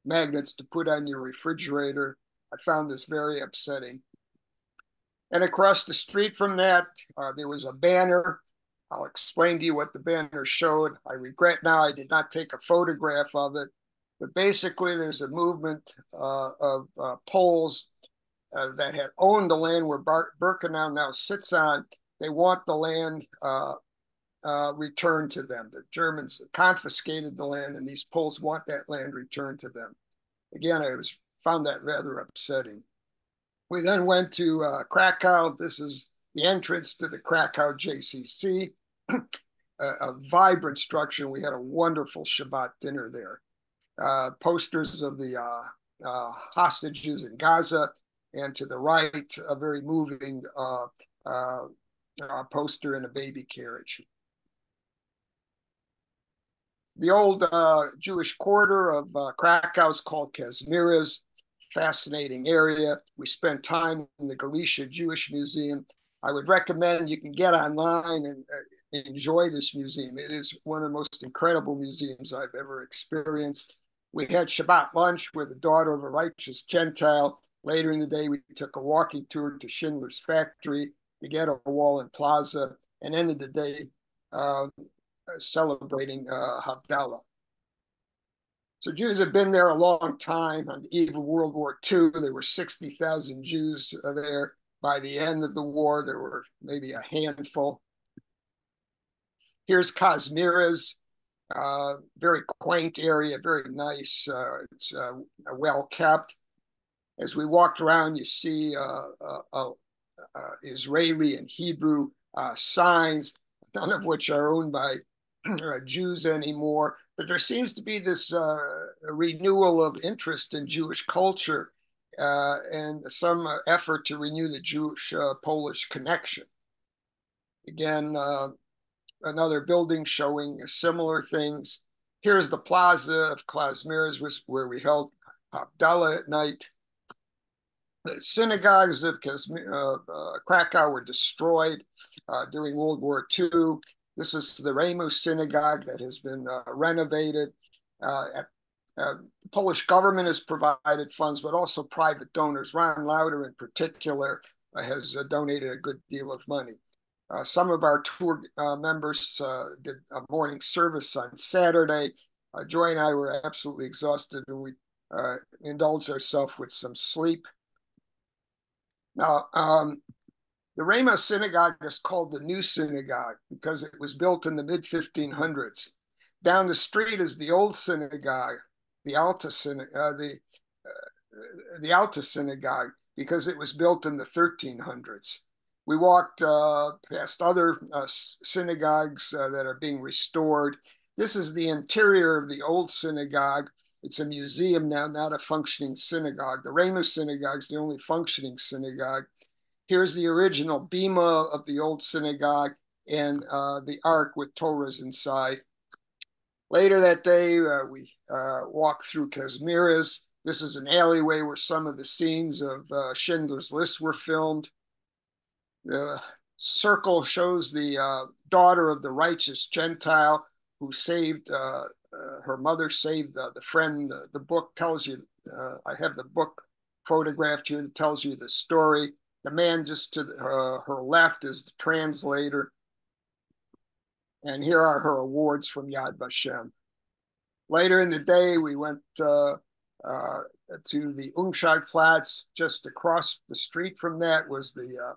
magnets to put on your refrigerator. I found this very upsetting. And across the street from that, there was a banner. I'll explain to you what the banner showed. I regret now I did not take a photograph of it. But basically, there's a movement of Poles that had owned the land where Birkenau now sits on. They want the land returned to them. The Germans confiscated the land, and these Poles want that land returned to them. Again, I found that rather upsetting. We then went to Krakow. This is the entrance to the Krakow JCC. a vibrant structure. We had a wonderful Shabbat dinner there. Posters of the hostages in Gaza, and to the right, a very moving poster in a baby carriage. The old Jewish quarter of Krakow is called Kazimierz. Fascinating area. We spent time in the Galicia Jewish Museum. I would recommend you can get online and enjoy this museum. It is one of the most incredible museums I've ever experienced. We had Shabbat lunch with the daughter of a righteous Gentile. Later in the day, we took a walking tour to Schindler's factory, the Ghetto Wall and Plaza, and ended the day celebrating Havdalah. So Jews have been there a long time. On the eve of World War II, there were 60,000 Jews there. By the end of the war, there were maybe a handful. Here's Kazimierz, very quaint area, very nice. It's well kept. As we walked around, you see Israeli and Hebrew signs, none of which are owned by Jews anymore. But there seems to be this renewal of interest in Jewish culture and some effort to renew the Jewish-Polish connection. Again, another building showing similar things. Here's the plaza of Kazimierz, where we held Havdalah at night. The synagogues of Krakow were destroyed during World War II. This is the Ramu synagogue that has been renovated. The Polish government has provided funds, but also private donors. Ron Lauder, in particular, has donated a good deal of money. Some of our tour members did a morning service on Saturday. Joy and I were absolutely exhausted, and we indulged ourselves with some sleep. Now, the Ramos Synagogue is called the New Synagogue because it was built in the mid-1500s. Down the street is the old synagogue, the Alta Synagogue, because it was built in the 1300s. We walked past other synagogues that are being restored. This is the interior of the old synagogue. It's a museum now, not a functioning synagogue. The Ramos Synagogue is the only functioning synagogue. Here's the original bima of the old synagogue and the ark with Torahs inside. Later that day, we walked through Kazimierz. This is an alleyway where some of the scenes of Schindler's List were filmed. The circle shows the daughter of the righteous Gentile who saved, her mother saved the friend. The book tells you, I have the book photographed here that tells you the story. The man just to her left is the translator. And here are her awards from Yad Vashem. Later in the day, we went to the Ungschadplatz. Just across the street from that was the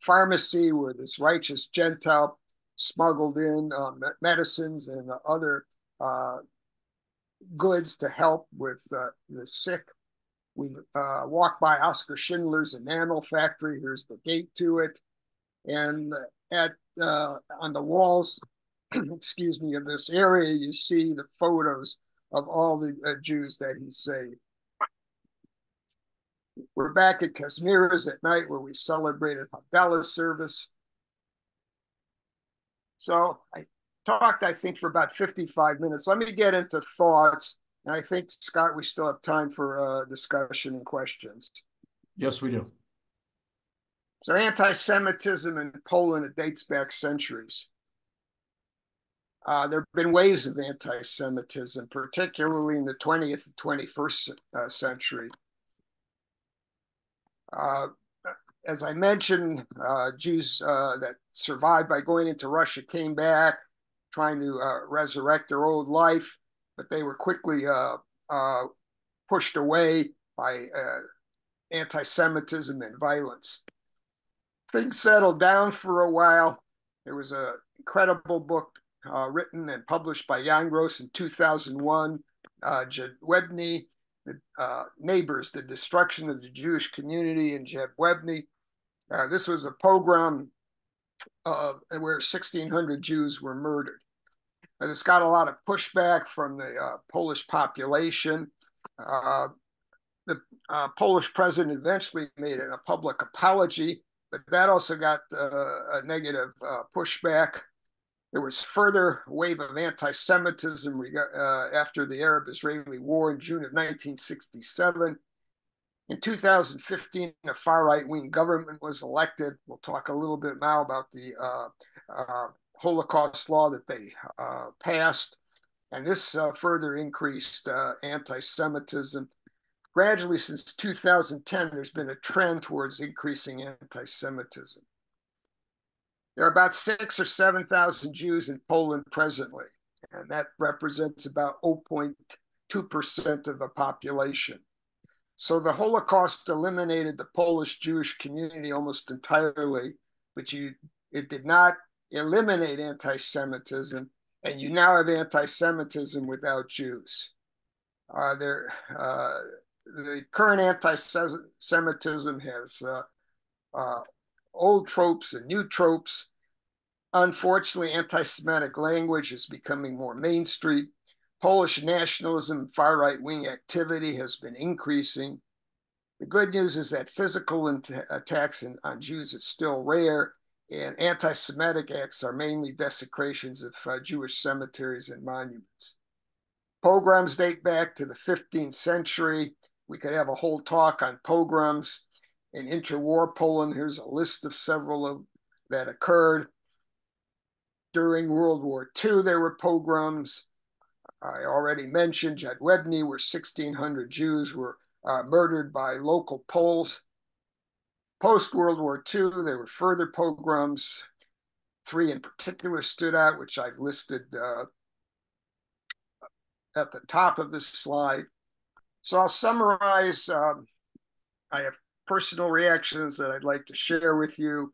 pharmacy where this righteous Gentile smuggled in medicines and other goods to help with the sick. We walked by Oskar Schindler's enamel factory. Here's the gate to it. And on the walls, excuse me, of this area, you see the photos of all the Jews that he saved. We're back at Kazimierz at night where we celebrated Havdalah service. So I talked, I think, for about 55 minutes. Let me get into thoughts. And I think, Scott, we still have time for discussion and questions. Yes, we do. So anti-Semitism in Poland, it dates back centuries. There have been waves of anti-Semitism, particularly in the 20th and 21st century. As I mentioned, Jews that survived by going into Russia came back, trying to resurrect their old life, but they were quickly pushed away by anti-Semitism and violence. Things settled down for a while. There was an incredible book written and published by Jan Gross in 2001, Jedwabne, the Neighbors, the Destruction of the Jewish Community in Jedwabne. This was a pogrom where 1,600 Jews were murdered. And it's got a lot of pushback from the Polish population. Uh, the Polish president eventually made a public apology, but that also got a negative pushback. There was further wave of anti-Semitism after the Arab-Israeli War in June of 1967. In 2015, a far right-wing government was elected. We'll talk a little bit now about the Holocaust law that they passed, and this further increased anti-Semitism. Gradually, since 2010, there's been a trend towards increasing anti-Semitism. There are about 6,000 or 7,000 Jews in Poland presently, and that represents about 0.2% of the population. So the Holocaust eliminated the Polish Jewish community almost entirely, but it did not eliminate anti-Semitism, and you now have anti-Semitism without Jews. The current anti-Semitism has old tropes and new tropes. Unfortunately, anti-Semitic language is becoming more mainstream. Polish nationalism and far right-wing activity has been increasing. The good news is that physical attacks on Jews is still rare, and anti-Semitic acts are mainly desecrations of Jewish cemeteries and monuments. Pogroms date back to the 15th century. We could have a whole talk on pogroms. In interwar Poland, here's a list of several that occurred. During World War II, there were pogroms. I already mentioned Jedwabne, where 1,600 Jews were murdered by local Poles. Post-World War II, there were further pogroms. 3 in particular stood out, which I've listed at the top of this slide. So I'll summarize. I have personal reactions that I'd like to share with you.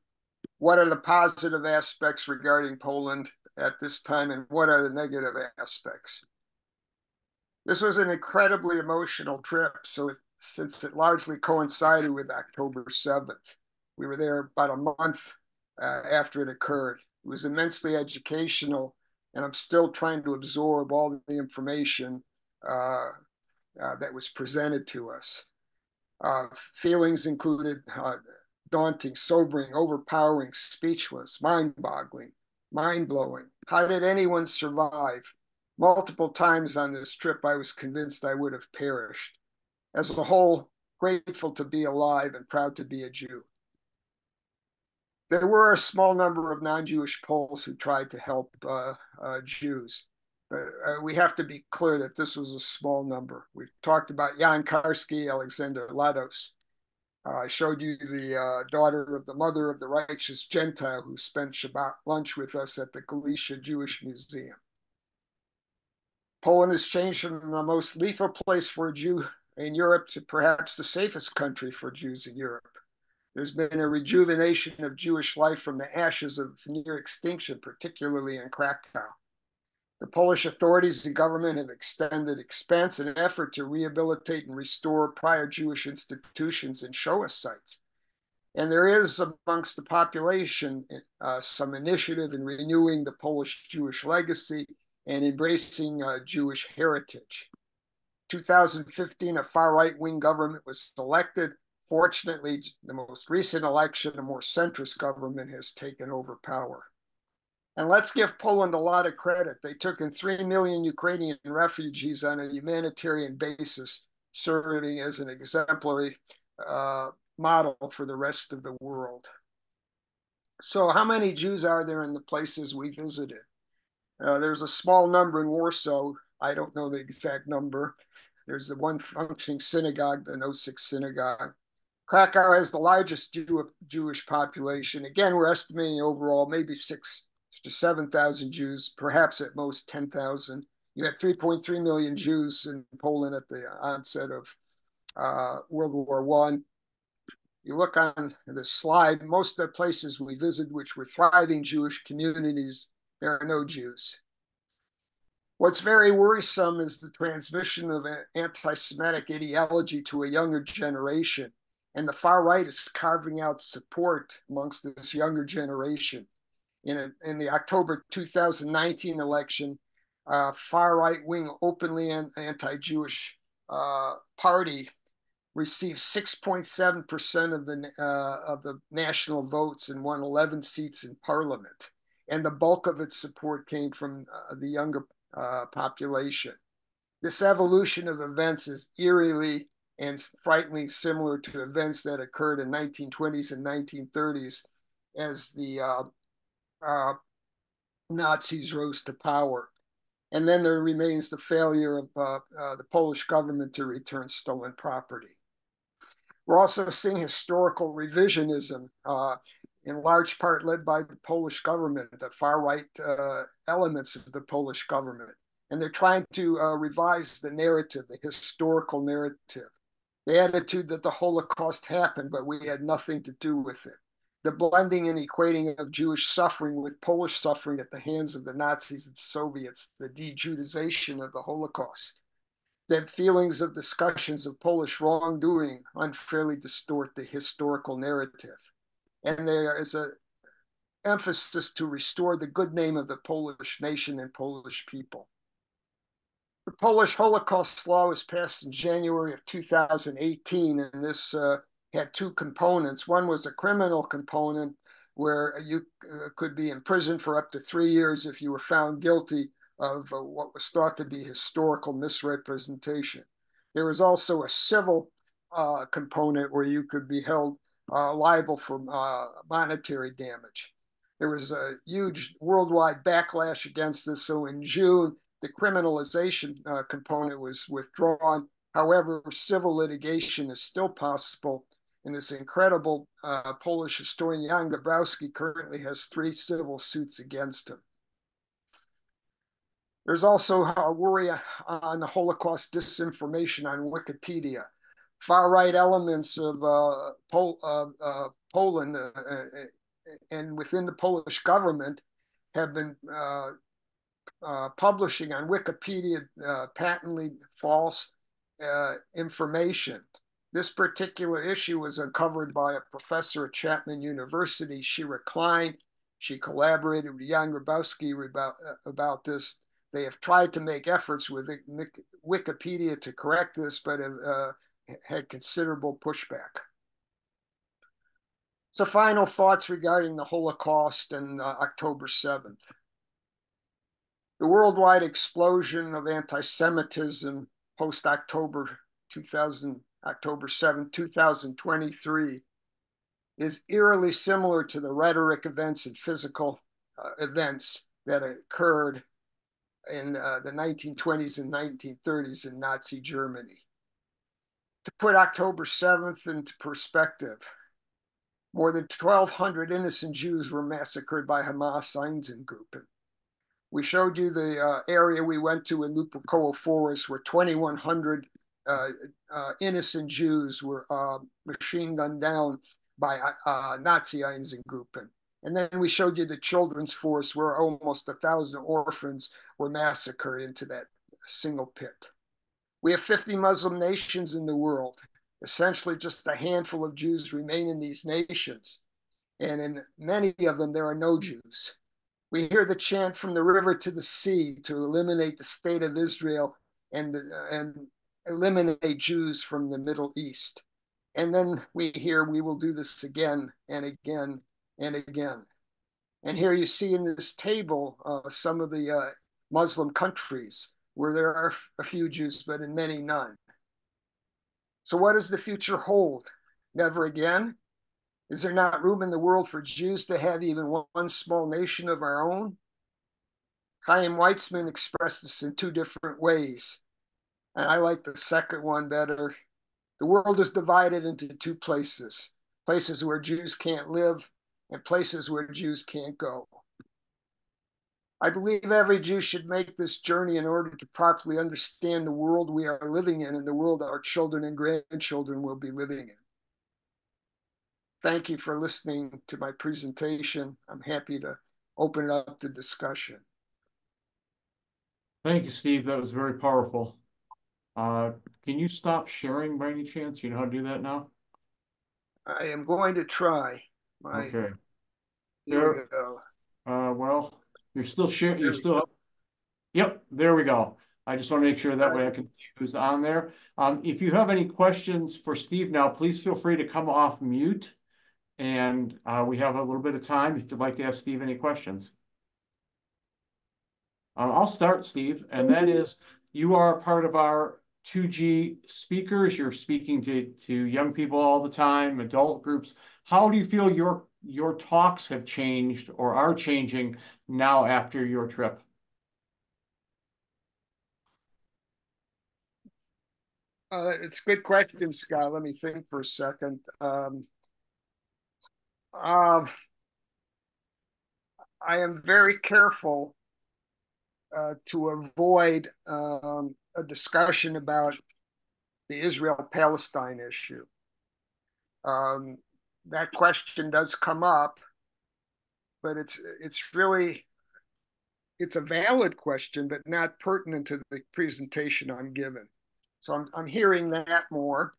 What are the positive aspects regarding Poland at this time, and what are the negative aspects? This was an incredibly emotional trip, since it largely coincided with October 7th. We were there about a month after it occurred. It was immensely educational, and I'm still trying to absorb all the information that was presented to us. Feelings included daunting, sobering, overpowering, speechless, mind-boggling, mind-blowing. How did anyone survive? Multiple times on this trip, I was convinced I would have perished. As a whole, grateful to be alive and proud to be a Jew. There were a small number of non-Jewish Poles who tried to help Jews. We have to be clear that this was a small number. We've talked about Jan Karski, Alexander Lados. I showed you the daughter of the mother of the righteous Gentile who spent Shabbat lunch with us at the Galicia Jewish Museum. Poland has changed from the most lethal place for a Jew in Europe to perhaps the safest country for Jews in Europe. There's been a rejuvenation of Jewish life from the ashes of near extinction, particularly in Krakow. The Polish authorities and government have extended expense and effort to rehabilitate and restore prior Jewish institutions and Shoah sites. And there is amongst the population some initiative in renewing the Polish Jewish legacy and embracing Jewish heritage. 2015, a far right-wing government was elected. Fortunately, the most recent election, a more centrist government has taken over power. And let's give Poland a lot of credit. They took in 3 million Ukrainian refugees on a humanitarian basis, serving as an exemplary model for the rest of the world. So how many Jews are there in the places we visited? There's a small number in Warsaw. I don't know the exact number. There's the one functioning synagogue, the No 6 synagogue. Krakow has the largest Jewish population. Again, we're estimating overall maybe 6,000 to 7,000 Jews, perhaps at most 10,000. You had 3.3 million Jews in Poland at the onset of World War I. You look on the slide, most of the places we visited, which were thriving Jewish communities, there are no Jews. What's very worrisome is the transmission of anti-Semitic ideology to a younger generation, and the far right is carving out support amongst this younger generation. in the October 2019 election, far right wing, openly anti-Jewish party received 6.7% of the national votes and won 11 seats in parliament. And the bulk of its support came from the younger population. This evolution of events is eerily and frighteningly similar to events that occurred in 1920s and 1930s as the uh, Nazis rose to power. And then there remains the failure of the Polish government to return stolen property. We're also seeing historical revisionism, in large part led by the Polish government, the far right elements of the Polish government. And they're trying to revise the narrative, the historical narrative, the attitude that the Holocaust happened, but we had nothing to do with it. The blending and equating of Jewish suffering with Polish suffering at the hands of the Nazis and Soviets, the de-Judization of the Holocaust. That feelings of discussions of Polish wrongdoing unfairly distort the historical narrative. And there is an emphasis to restore the good name of the Polish nation and Polish people. The Polish Holocaust law was passed in January of 2018, and this had two components. One was a criminal component where you could be imprisoned for up to 3 years if you were found guilty of what was thought to be historical misrepresentation. There was also a civil component where you could be held liable for monetary damage. There was a huge worldwide backlash against this. So in June, the criminalization component was withdrawn. However, civil litigation is still possible. And this incredible Polish historian, Jan Gabrowski, currently has 3 civil suits against him. There's also a worry on the Holocaust disinformation on Wikipedia. Far-right elements of Poland and within the Polish government have been publishing on Wikipedia patently false information. This particular issue was uncovered by a professor at Chapman University, Shira Klein. She collaborated with Jan Grabowski about this. They have tried to make efforts with Wikipedia to correct this, but have had considerable pushback. So final thoughts regarding the Holocaust and October 7th. The worldwide explosion of anti-Semitism post-October 7, 2023 is eerily similar to the rhetoric events and physical events that occurred in the 1920s and 1930s in Nazi Germany. To put October 7th into perspective, more than 1,200 innocent Jews were massacred by Hamas Einsatzgruppen. We showed you the area we went to in Lupercoa Forest where 2,100 innocent Jews were machine gunned down by Nazi Einsatzgruppen. And then we showed you the children's forest where almost 1,000 orphans were massacred into that single pit. We have 50 Muslim nations in the world. Essentially, just a handful of Jews remain in these nations. And in many of them, there are no Jews. We hear the chant from the river to the sea to eliminate the state of Israel and eliminate Jews from the Middle East. And then we hear we will do this again and again and again. And here you see in this table some of the Muslim countries where there are a few Jews, but in many none. So what does the future hold? Never again? Is there not room in the world for Jews to have even one small nation of our own? Chaim Weizmann expressed this in 2 different ways, and I like the second one better. The world is divided into 2 places, places where Jews can't live and places where Jews can't go. I believe every Jew should make this journey in order to properly understand the world we are living in and the world our children and grandchildren will be living in. Thank you for listening to my presentation. I'm happy to open it up to discussion. Thank you, Steve. That was very powerful. Can you stop sharing by any chance? You know how to do that now? I am going to try. Okay. Here we go. Well, you're still sharing, you There we still, yep, there we go. I just want to make sure that way I can see who's on there. If you have any questions for Steve now, please feel free to come off mute. And we have a little bit of time if you'd like to ask Steve any questions. I'll start, Steve, and that is you are part of our 2G speakers. You're speaking to young people all the time, adult groups. How do you feel your talks have changed or are changing now after your trip? It's a good question, Scott. Let me think for a second. I am very careful to avoid a discussion about the Israel-Palestine issue. Um, that question does come up, but it's a valid question, but not pertinent to the presentation I'm giving. So I'm hearing that more.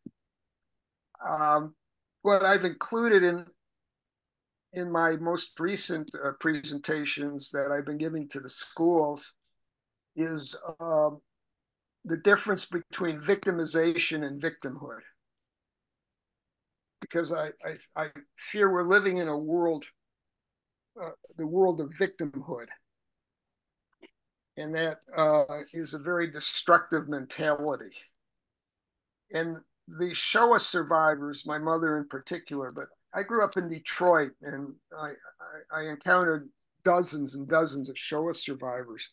What I've included in my most recent presentations that I've been giving to the schools is the difference between victimization and victimhood. Because I fear we're living in a world, the world of victimhood. And that is a very destructive mentality. And the Shoah survivors, my mother in particular, but I grew up in Detroit and I encountered dozens and dozens of Shoah survivors.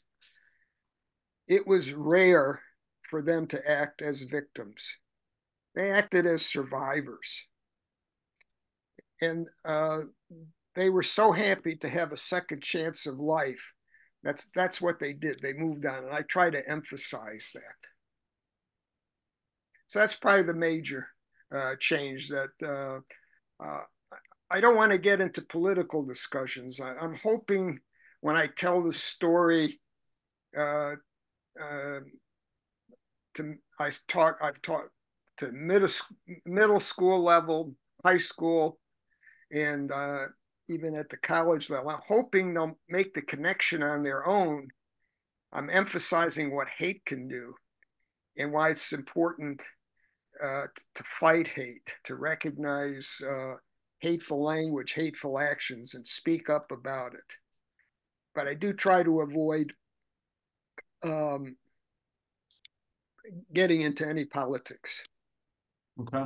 It was rare for them to act as victims. They acted as survivors. And they were so happy to have a second chance of life. That's what they did. They moved on. And I try to emphasize that. So that's probably the major change that I don't want to get into political discussions. I'm hoping when I tell the story uh, uh, I've taught to middle school level, high school, and even at the college level. I'm hoping they'll make the connection on their own. I'm emphasizing what hate can do and why it's important to fight hate, to recognize hateful language, hateful actions, and speak up about it. But I do try to avoid um, getting into any politics. Okay,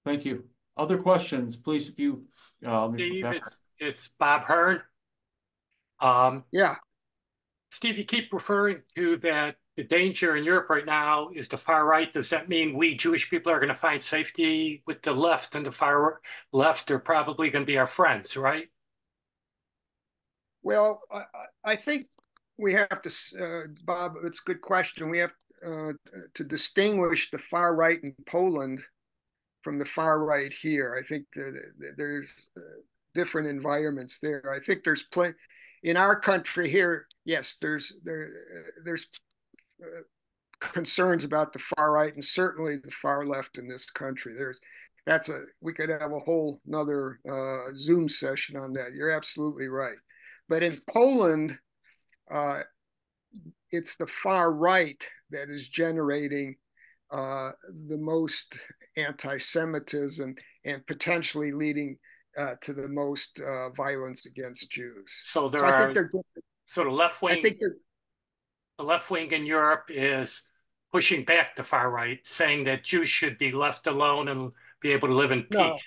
thank you. Other questions, please, if you, let me put Steve, that. it's Bob Hearn. Um, Yeah. Steve, you keep referring to that the danger in Europe right now is the far right. Does that mean we Jewish people are going to find safety with the left, and the far left are probably going to be our friends, right? Well, I think we have to, Bob, it's a good question. We have to distinguish the far right in Poland from the far right here. I think there's different environments there. I think there's plenty in our country here. Yes, there's concerns about the far right and certainly the far left in this country. We could have a whole another Zoom session on that. You're absolutely right. But in Poland, uh, it's the far right that is generating the most anti-Semitism and potentially leading to the most violence against Jews. So there So I think are they're. so I think they're. the left wing in Europe is pushing back the far right, saying that Jews should be left alone and be able to live in peace.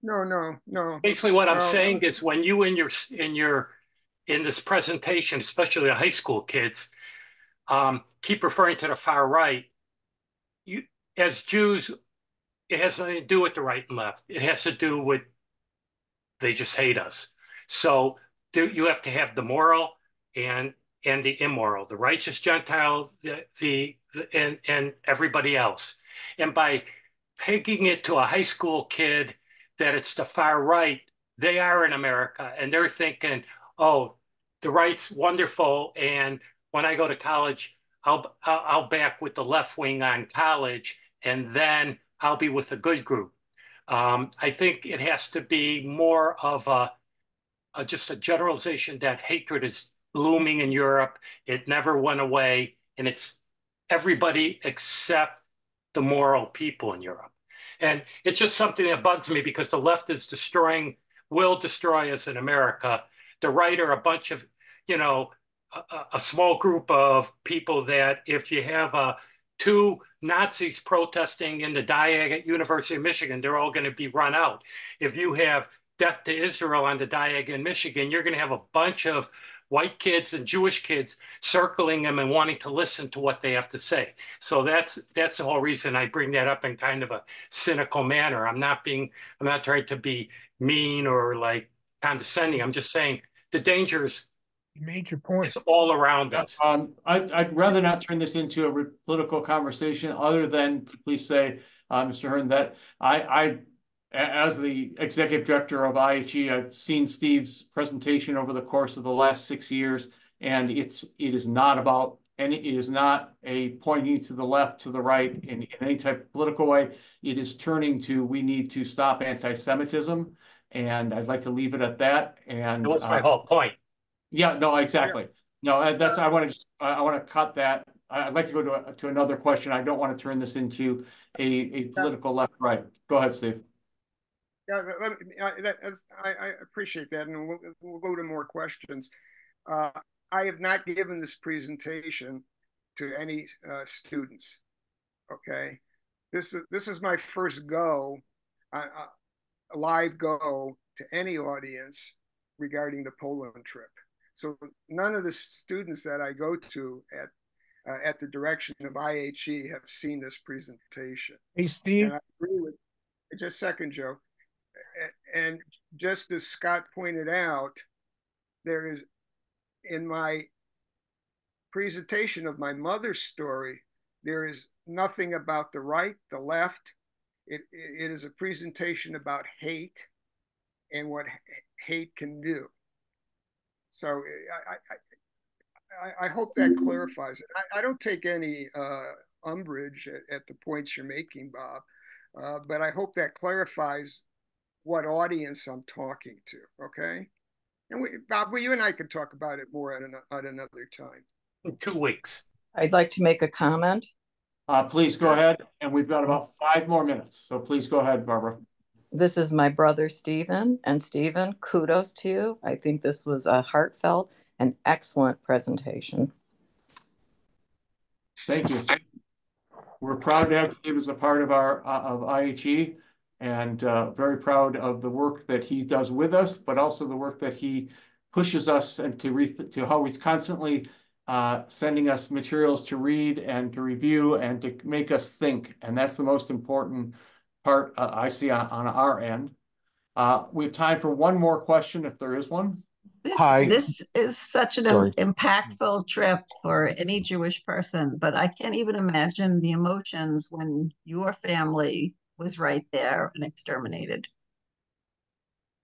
No, no, no, no, Basically, what I'm no. saying is when you in this presentation, especially the high school kids, keep referring to the far right, you as Jews, it has nothing to do with the right and left. It has to do with they just hate us. So you have to have the moral and the immoral, the righteous Gentile, and everybody else. And by pegging it to a high school kid that it's the far right, they are in America and they're thinking, oh, the right's wonderful. And when I go to college, I'll back with the left wing on college, and then I'll be with a good group. I think it has to be more of just a generalization that hatred is looming in Europe. It never went away, and it's everybody except the moral people in Europe. And it's just something that bugs me because the left is destroying, will destroy us in America. The right are a bunch of, you know, a small group of people that if you have two Nazis protesting in the Diag at University of Michigan, they're all going to be run out. If you have Death to Israel on the Diag in Michigan, you're going to have a bunch of white kids and Jewish kids circling them and wanting to listen to what they have to say. So that's the whole reason I bring that up in kind of a cynical manner. I'm not trying to be mean or like condescending. I'm just saying the dangers You made your point. is all around us. I'd rather not turn this into a political conversation other than please say, Mr. Hearn, that as the executive director of IHE, I've seen Steve's presentation over the course of the last 6 years, and it is not about it is not a pointing to the left, to the right in any type of political way. It is turning to, we need to stop anti-Semitism, and I'd like to leave it at that. And That was my whole point. yeah, no, exactly. No, that's I want to cut that. I'd like to go to another question. I don't want to turn this into a political left-right. Go ahead, Steve. Yeah, I appreciate that, and we'll go to more questions. I have not given this presentation to any students. Okay, this is my first go, a live go to any audience regarding the Poland trip. So none of the students that I go to at the direction of IHE have seen this presentation. Hey, Steve. And I agree with. Just a second, Joe. And just as Scott pointed out, there is, in my presentation of my mother's story, there is nothing about the right, the left. It is a presentation about hate and what hate can do. So I hope that clarifies it. I don't take any umbrage at the points you're making, Bob, but I hope that clarifies what audience I'm talking to, okay? And Bob, you and I could talk about it more at another time. In 2 weeks. I'd like to make a comment. Please go ahead, and we've got about 5 more minutes, so please go ahead, Barbara. This is my brother, Stephen, and Stephen, kudos to you. I think this was a heartfelt and excellent presentation. Thank you. We're proud to have Steve as a part of our of IHE, and very proud of the work that he does with us, but also the work that he pushes us and to how he's constantly sending us materials to read and to review and to make us think. And that's the most important part I see on our end. We have time for one more question if there is one. This is such an impactful trip for any Jewish person, but I can't even imagine the emotions when your family was right there and exterminated.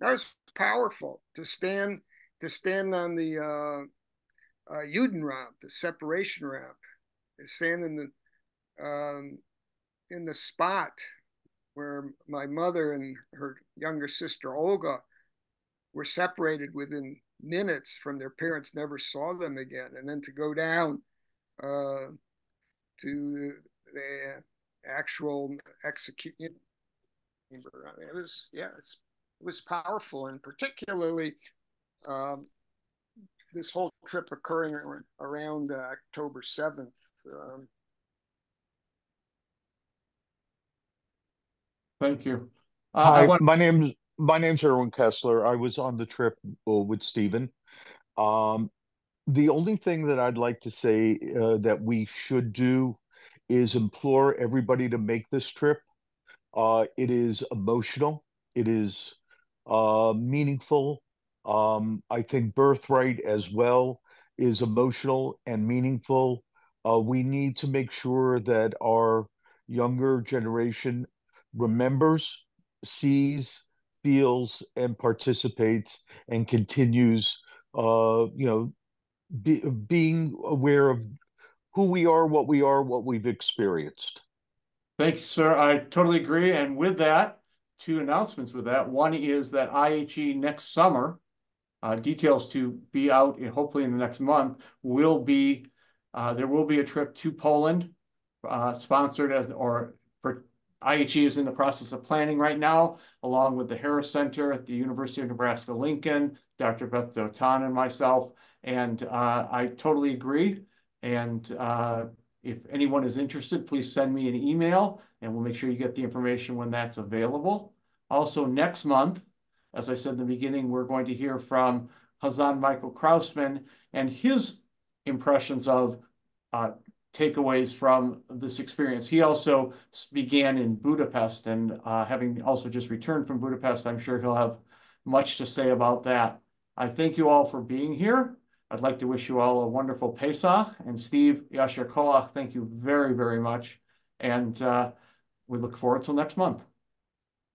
That was powerful to stand on the Judenramp, the separation ramp, to stand in the spot where my mother and her younger sister Olga were separated within minutes from their parents, never saw them again, and then to go down to the actual execution. It was powerful, and particularly this whole trip occurring around October 7th. Thank you. Hi, my name's Erwin Kessler. I was on the trip with Stephen. The only thing that I'd like to say that we should do is implore everybody to make this trip. It is emotional. It is meaningful. I think Birthright as well is emotional and meaningful. We need to make sure that our younger generation remembers, sees, feels, and participates, and continues, being aware of who we are, what we've experienced. Thank you, sir. I totally agree. And with that, 2 announcements with that. One is that IHE next summer details to be out, hopefully in the next month, will be there will be a trip to Poland, sponsored or for IHE is in the process of planning right now, along with the Harris Center at the University of Nebraska-Lincoln, Dr. Beth Dotan and myself. And I totally agree. And if anyone is interested, please send me an email and we'll make sure you get the information when that's available. Also, next month, as I said in the beginning, we're going to hear from Hazan Michael Krausman and his impressions of takeaways from this experience. He also began in Budapest, and having also just returned from Budapest, I'm sure he'll have much to say about that. I thank you all for being here. I'd like to wish you all a wonderful Pesach. And Steve, Yasher Koach, thank you very, very much. And we look forward till next month.